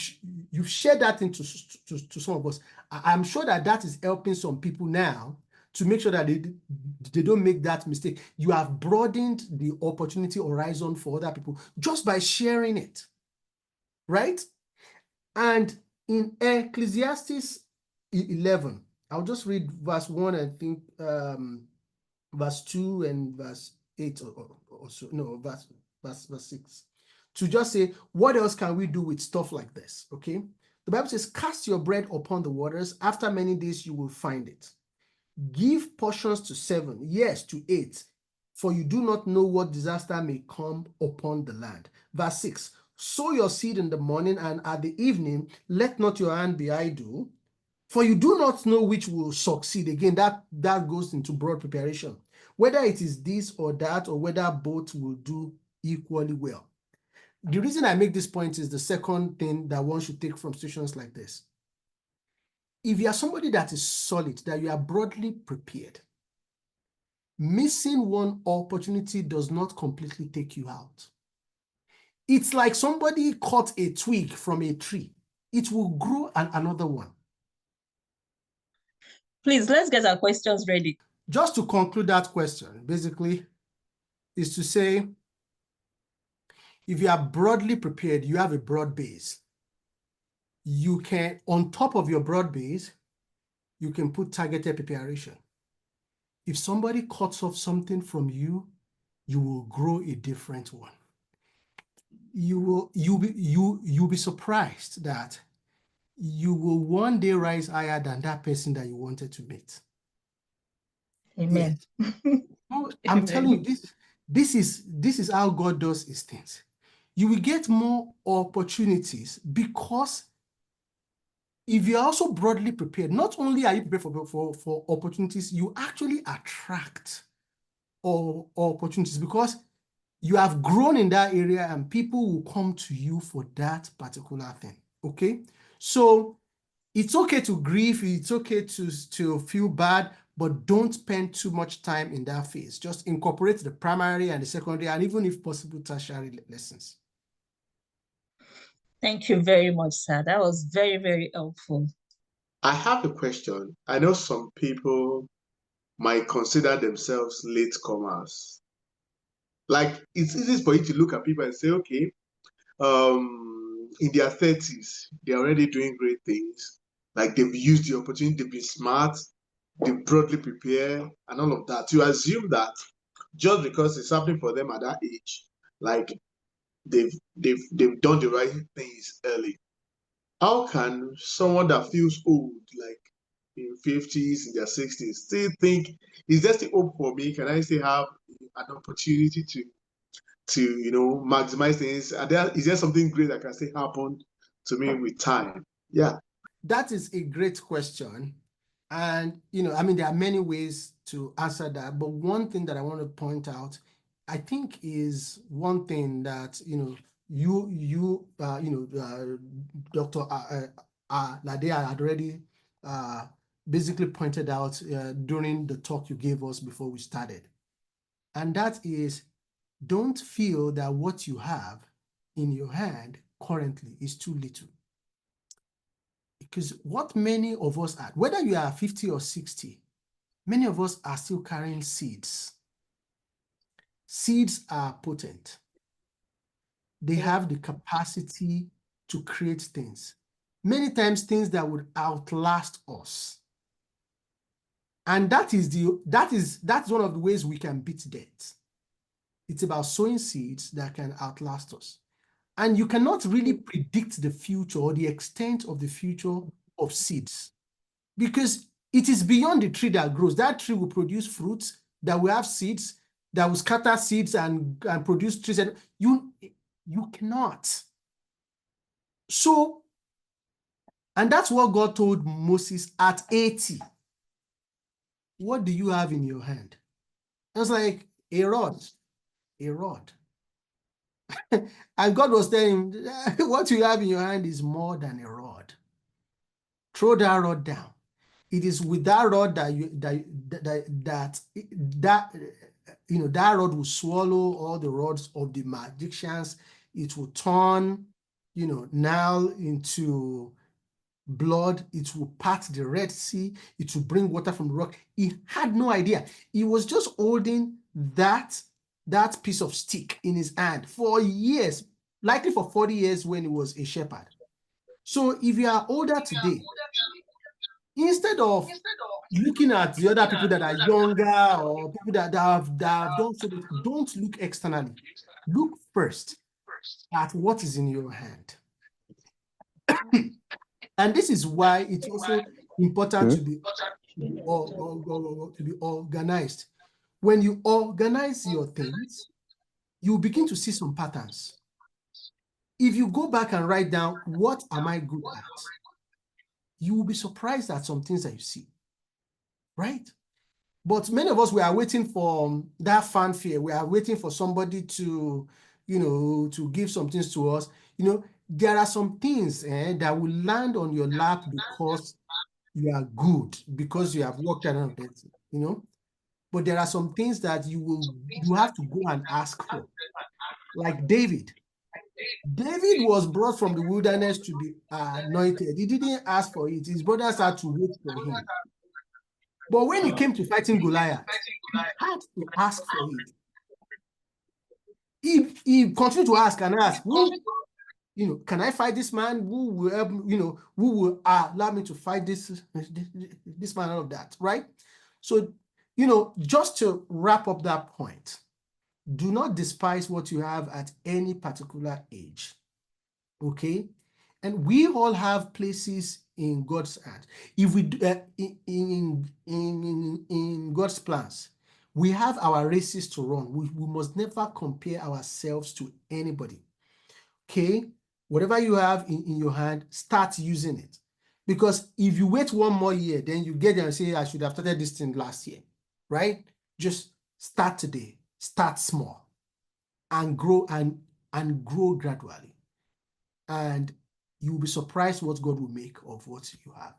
shared that into to some of us. I'm sure that is helping some people now to make sure that they don't make that mistake. You have broadened the opportunity horizon for other people just by sharing it, right? And in Ecclesiastes 11, I'll just read verse 1, I think, verse 2 and verse 8 or so. No, verse 6. To just say, what else can we do with stuff like this? Okay. The Bible says, cast your bread upon the waters. After many days, you will find it. Give portions to 7, yes, to 8, for you do not know what disaster may come upon the land. Verse 6, sow your seed in the morning, and at the evening, let not your hand be idle, for you do not know which will succeed. Again, that goes into broad preparation. Whether it is this or that, or whether both will do equally well. The reason I make this point is the second thing that one should take from situations like this. If you are somebody that is solid, that you are broadly prepared, missing one opportunity does not completely take you out. It's like somebody cut a twig from a tree. It will grow another one. Please, let's get our questions ready. Just to conclude that question, basically, is to say, if you are broadly prepared, you have a broad base. You can, on top of your broad base, you can put targeted preparation. If somebody cuts off something from you, you will grow a different one. You'll be surprised that you will one day rise higher than that person that you wanted to meet. Amen. Yes. I'm telling you, this is how God does his things. You will get more opportunities because if you're also broadly prepared, not only are you prepared for opportunities, you actually attract opportunities because you have grown in that area and people will come to you for that particular thing. Okay? So it's okay to grieve, it's okay to feel bad, but don't spend too much time in that phase. Just incorporate the primary and the secondary, and even if possible, tertiary lessons. Thank you very much, sir. That was very, very helpful. I have a question. I know some people might consider themselves latecomers. Like, it's easy for you to look at people and say, okay, in their 30s, they're already doing great things. Like, they've used the opportunity, they've been smart, they've broadly prepared, and all of that. You assume that just because it's happening for them at that age, like they've done the right things early. How can someone that feels old, like in 50s, in their 60s, still think, is there still hope for me? Can I still have an opportunity to maximize things? Is there something great that can still happen to me with time? Yeah. That is a great question. And, I mean, there are many ways to answer that. But one thing that I want to point out, I think, is one thing that, Dr. Ladea had already basically pointed out during the talk you gave us before we started. And that is, don't feel that what you have in your hand currently is too little. Because what many of us are, whether you are 50 or 60, many of us are still carrying seeds. Seeds are potent. They have the capacity to create things. Many times things that would outlast us. And that's one of the ways we can beat death. It's about sowing seeds that can outlast us. And you cannot really predict the future or the extent of the future of seeds because it is beyond the tree that grows. That tree will produce fruits, that will have seeds, that will scatter seeds and produce trees. And you cannot. So, and that's what God told Moses at 80. What do you have in your hand? I was like, a rod. And God was telling him, what you have in your hand is more than a rod. Throw that rod down. It is with that rod that that rod will swallow all the rods of the magicians. It will turn, Nile into blood. It will part the Red Sea. It will bring water from the rock. He had no idea. He was just holding that piece of stick in his hand for years, likely for 40 years when he was a shepherd. So if you are older today, instead of looking at the other people that are younger or people that have done so, don't look externally. Look first at what is in your hand. And this is why it's also important to be organized. When you organize your things, you begin to see some patterns. If you go back and write down, what am I good at? You will be surprised at some things that you see, right? But many of us, we are waiting for that fanfare. We are waiting for somebody to, to give some things to us. There are some things that will land on your lap because you are good, because you have worked around it, But there are some things that you have to go and ask for. Like David. David was brought from the wilderness to be anointed. He didn't ask for it. His brothers had to wait for him. But when he came to fighting Goliath, he had to ask for it. He continued to ask and ask, can I fight this man? Who will help, who will allow me to fight this man, all of that, right? So, just to wrap up that point, do not despise what you have at any particular age, okay? And we all have places in God's hand. If we in God's plans, we have our races to run. We must never compare ourselves to anybody. Okay, whatever you have in your hand, start using it. Because if you wait one more year, then you get there and say, I should have started this thing last year, right? Just start today. Start small and grow and grow gradually. And you will be surprised what God will make of what you have.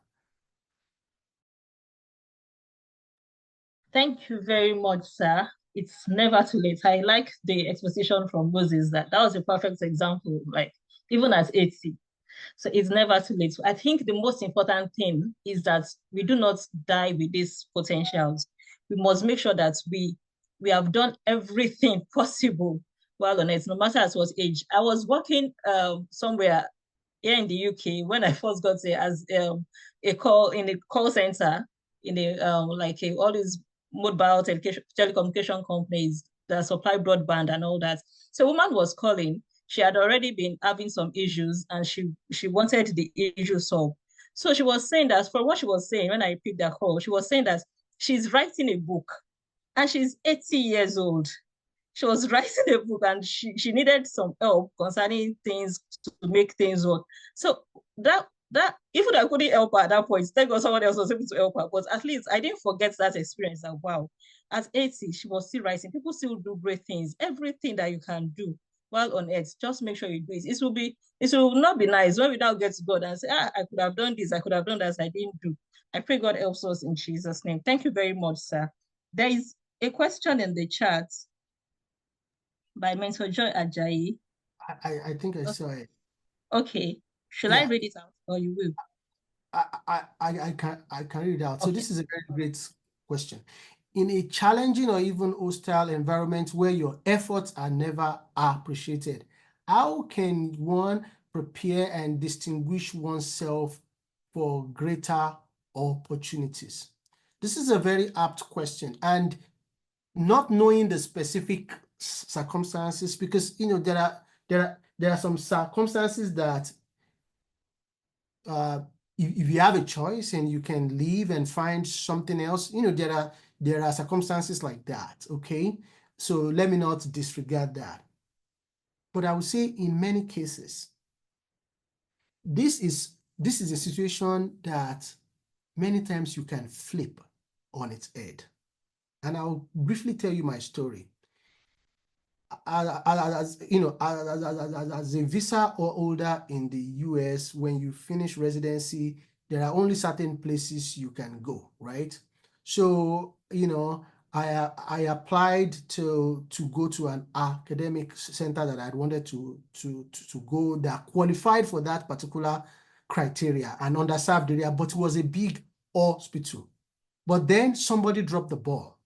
Thank you very much, sir. It's never too late. I like the exposition from Moses that was a perfect example, like even at 80. So it's never too late. I think the most important thing is that we do not die with these potentials. We must make sure that we have done everything possible while on it, no matter at what age. I was working somewhere here in the UK when I first got there as a call center in all these mobile telecommunication companies that supply broadband and all that. So a woman was calling. She had already been having some issues and she wanted the issue solved. So she was saying that, from what she was saying when I picked that call, she was saying that she's writing a book and she's 80 years old. She was writing a book and she needed some help concerning things to make things work. So that even I couldn't help her at that point, thank God someone else was able to help her. But at least I didn't forget that experience. That wow, at 80, she was still writing. People still do great things. Everything that you can do while on earth, just make sure you do it. It will not be nice when we now get to God and say, I could have done this, I could have done that, I didn't do. I pray God helps us in Jesus' name. Thank you very much, sir. There is a question in the chat by Mentor Joy Ajayi. I think I saw it. Okay. Should I read it out or you will? I can read it out. So this is a very great question. In a challenging or even hostile environment where your efforts are never appreciated, how can one prepare and distinguish oneself for greater opportunities? This is a very apt question, and not knowing the specific circumstances, because there are some circumstances that if you have a choice and you can leave and find something else, there are circumstances like that, okay? So let me not disregard that. But I would say in many cases, this is a situation that many times you can flip on its head and I'll briefly tell you my story. As you know, as a visa or holder in the US, when you finish residency, there are only certain places you can go, right? So, you know, I applied to go to an academic center that I'd wanted to go, that qualified for that particular criteria, an underserved area, but it was a big hospital. But then somebody dropped the ball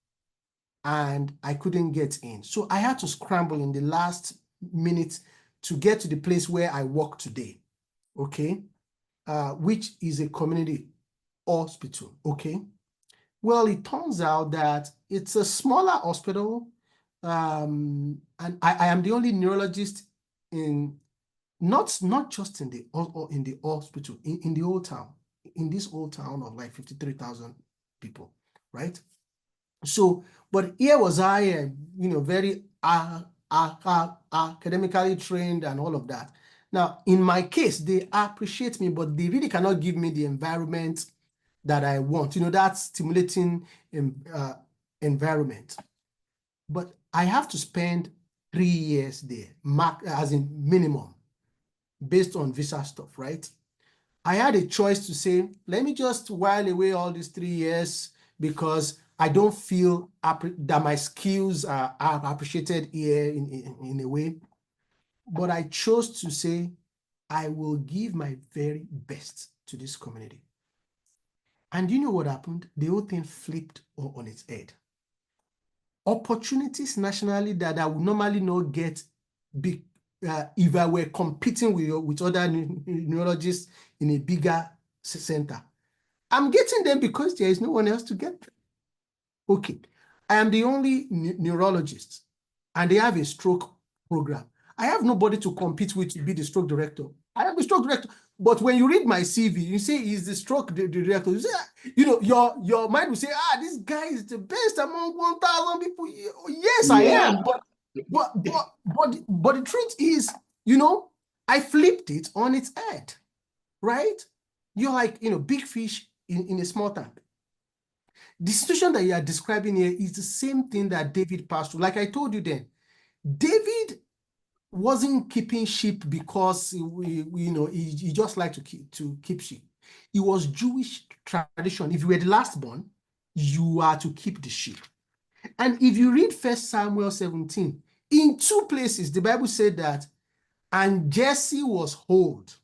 and I couldn't get in. So I had to scramble in the last minute to get to the place where I work today, okay? Which is a community hospital, okay? Well, it turns out that it's a smaller hospital, and I am the only neurologist in, not just in the hospital, in the old town, in this old town of like 53,000 people, right? So, but here was I, you know, very academically trained and all of that. Now, in my case, they appreciate me, but they really cannot give me the environment that I want, you know, that stimulating environment. But I have to spend 3 years there, as in minimum, based on visa stuff, right? I had a choice to say, let me just while away all these 3 years because I don't feel that my skills are appreciated here in a way. But I chose to say, I will give my very best to this community. And you know what happened? The whole thing flipped on its head. Opportunities nationally that I would normally not get if I were competing with other neurologists in a bigger center. I'm getting them because there is no one else to get them. Okay, I am the only neurologist, and they have a stroke program. I have nobody to compete with to be the stroke director. I am a stroke director, but when you read my CV, you say he's the stroke director. You say, you know, your mind will say, this guy is the best among 1,000 people. Yes, I am, but the truth is, you know, I flipped it on its head, right? You're like, you know, big fish in a small tank. The situation that you are describing here is the same thing that David passed through. Like I told you then, David wasn't keeping sheep because you know he just liked to keep sheep. It was Jewish tradition. If you were the last born, you are to keep the sheep. And if you read 1 Samuel 17, in 2 places, the Bible said that, and Jesse was old.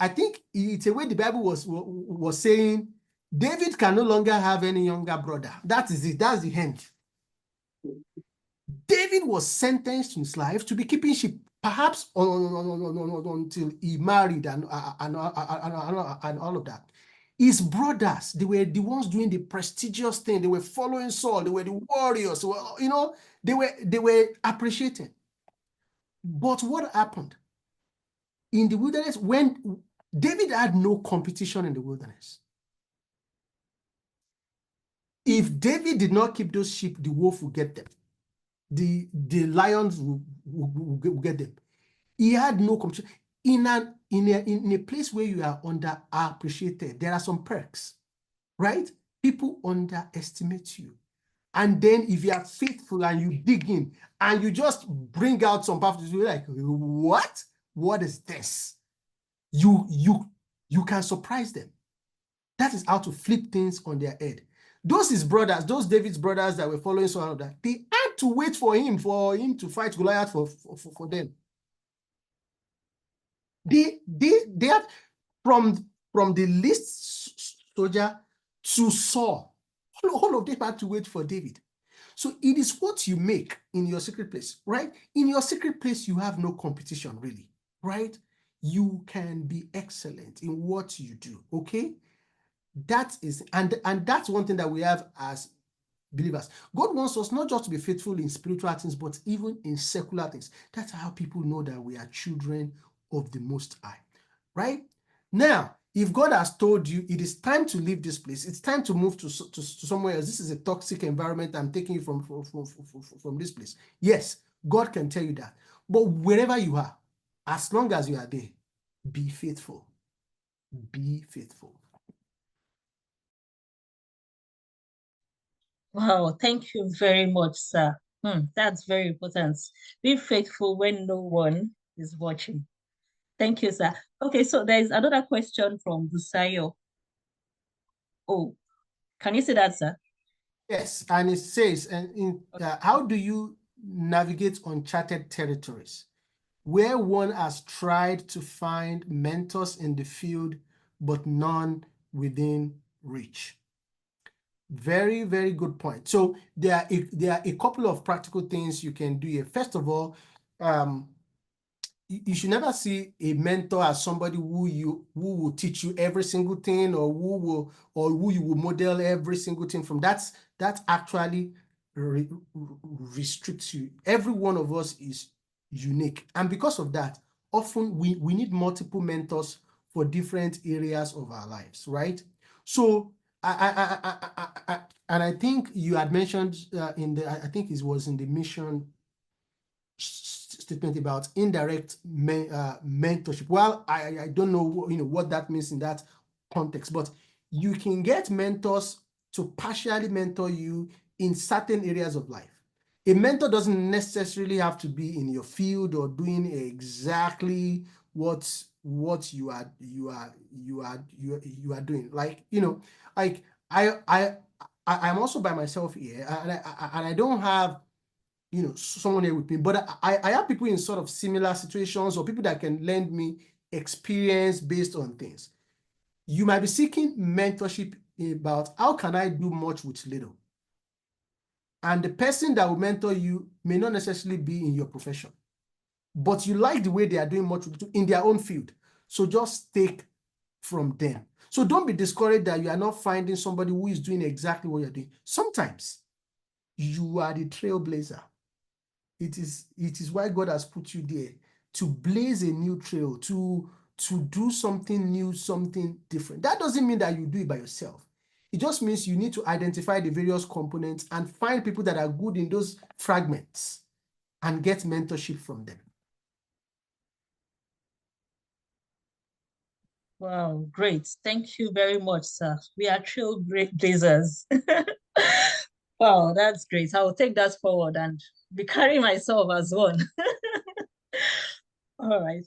I think it's a way the Bible was saying, David can no longer have any younger brother. That is it. That's the end. David was sentenced in his life to be keeping sheep, perhaps until he married and all of that. His brothers, they were the ones doing the prestigious thing. They were following Saul. They were the warriors. You know, they were appreciated. But what happened in the wilderness when David had no competition in the wilderness? If David did not keep those sheep, the wolf would get them. The lions will get them. He had no competition. In a place where you are underappreciated, there are some perks, right? People underestimate you. And then if you are faithful and you dig in and you just bring out some paths, you're like, what? What is this? You can surprise them. That is how to flip things on their head. Those his brothers, those David's brothers that were following so of that, they had to wait for him to fight Goliath for them. They have from the least soldier to Saul, all of them had to wait for David. So it is what you make in your secret place, right? In your secret place, you have no competition, really, right? You can be excellent in what you do, okay? That is, and that's one thing that we have as believers. God wants us not just to be faithful in spiritual things, but even in secular things. That's how people know that we are children of the Most High, right? Now, if God has told you it is time to leave this place, it's time to move to somewhere else. This is a toxic environment. I'm taking you from this place. Yes, God can tell you that. But wherever you are, as long as you are there, be faithful. Be faithful. Wow, thank you very much, sir. That's very important. Be faithful when no one is watching. Thank you, sir. Okay, so there's another question from Busayo. Oh, can you see that, sir? Yes, and it says, how do you navigate uncharted territories where one has tried to find mentors in the field, but none within reach? Very, very good point. So there are a couple of practical things you can do here. First of all, you should never see a mentor as somebody who will teach you every single thing, or who you will model every single thing from. That actually restricts you. Every one of us is unique, and because of that, often we need multiple mentors for different areas of our lives, right? So and I think you had mentioned I think it was in the mission statement about indirect mentorship. Well, I don't know what that means in that context, but you can get mentors to partially mentor you in certain areas of life. A mentor doesn't necessarily have to be in your field or doing exactly what you are doing. Like, like I'm also by myself here, and I don't have someone here with me, but I have people in sort of similar situations, or people that can lend me experience based on things. You might be seeking mentorship about how can I do much with little, and the person that will mentor you may not necessarily be in your profession, but you like the way they are doing much with little in their own field, so just take from them. So don't be discouraged that you are not finding somebody who is doing exactly what you're doing. Sometimes you are the trailblazer. It is why God has put you there, to blaze a new trail, to do something new, something different. That doesn't mean that you do it by yourself. It just means you need to identify the various components and find people that are good in those fragments and get mentorship from them. Wow, great. Thank you very much, sir. We are trailblazers. Wow, that's great. I will take that forward and be carrying myself as one. All right.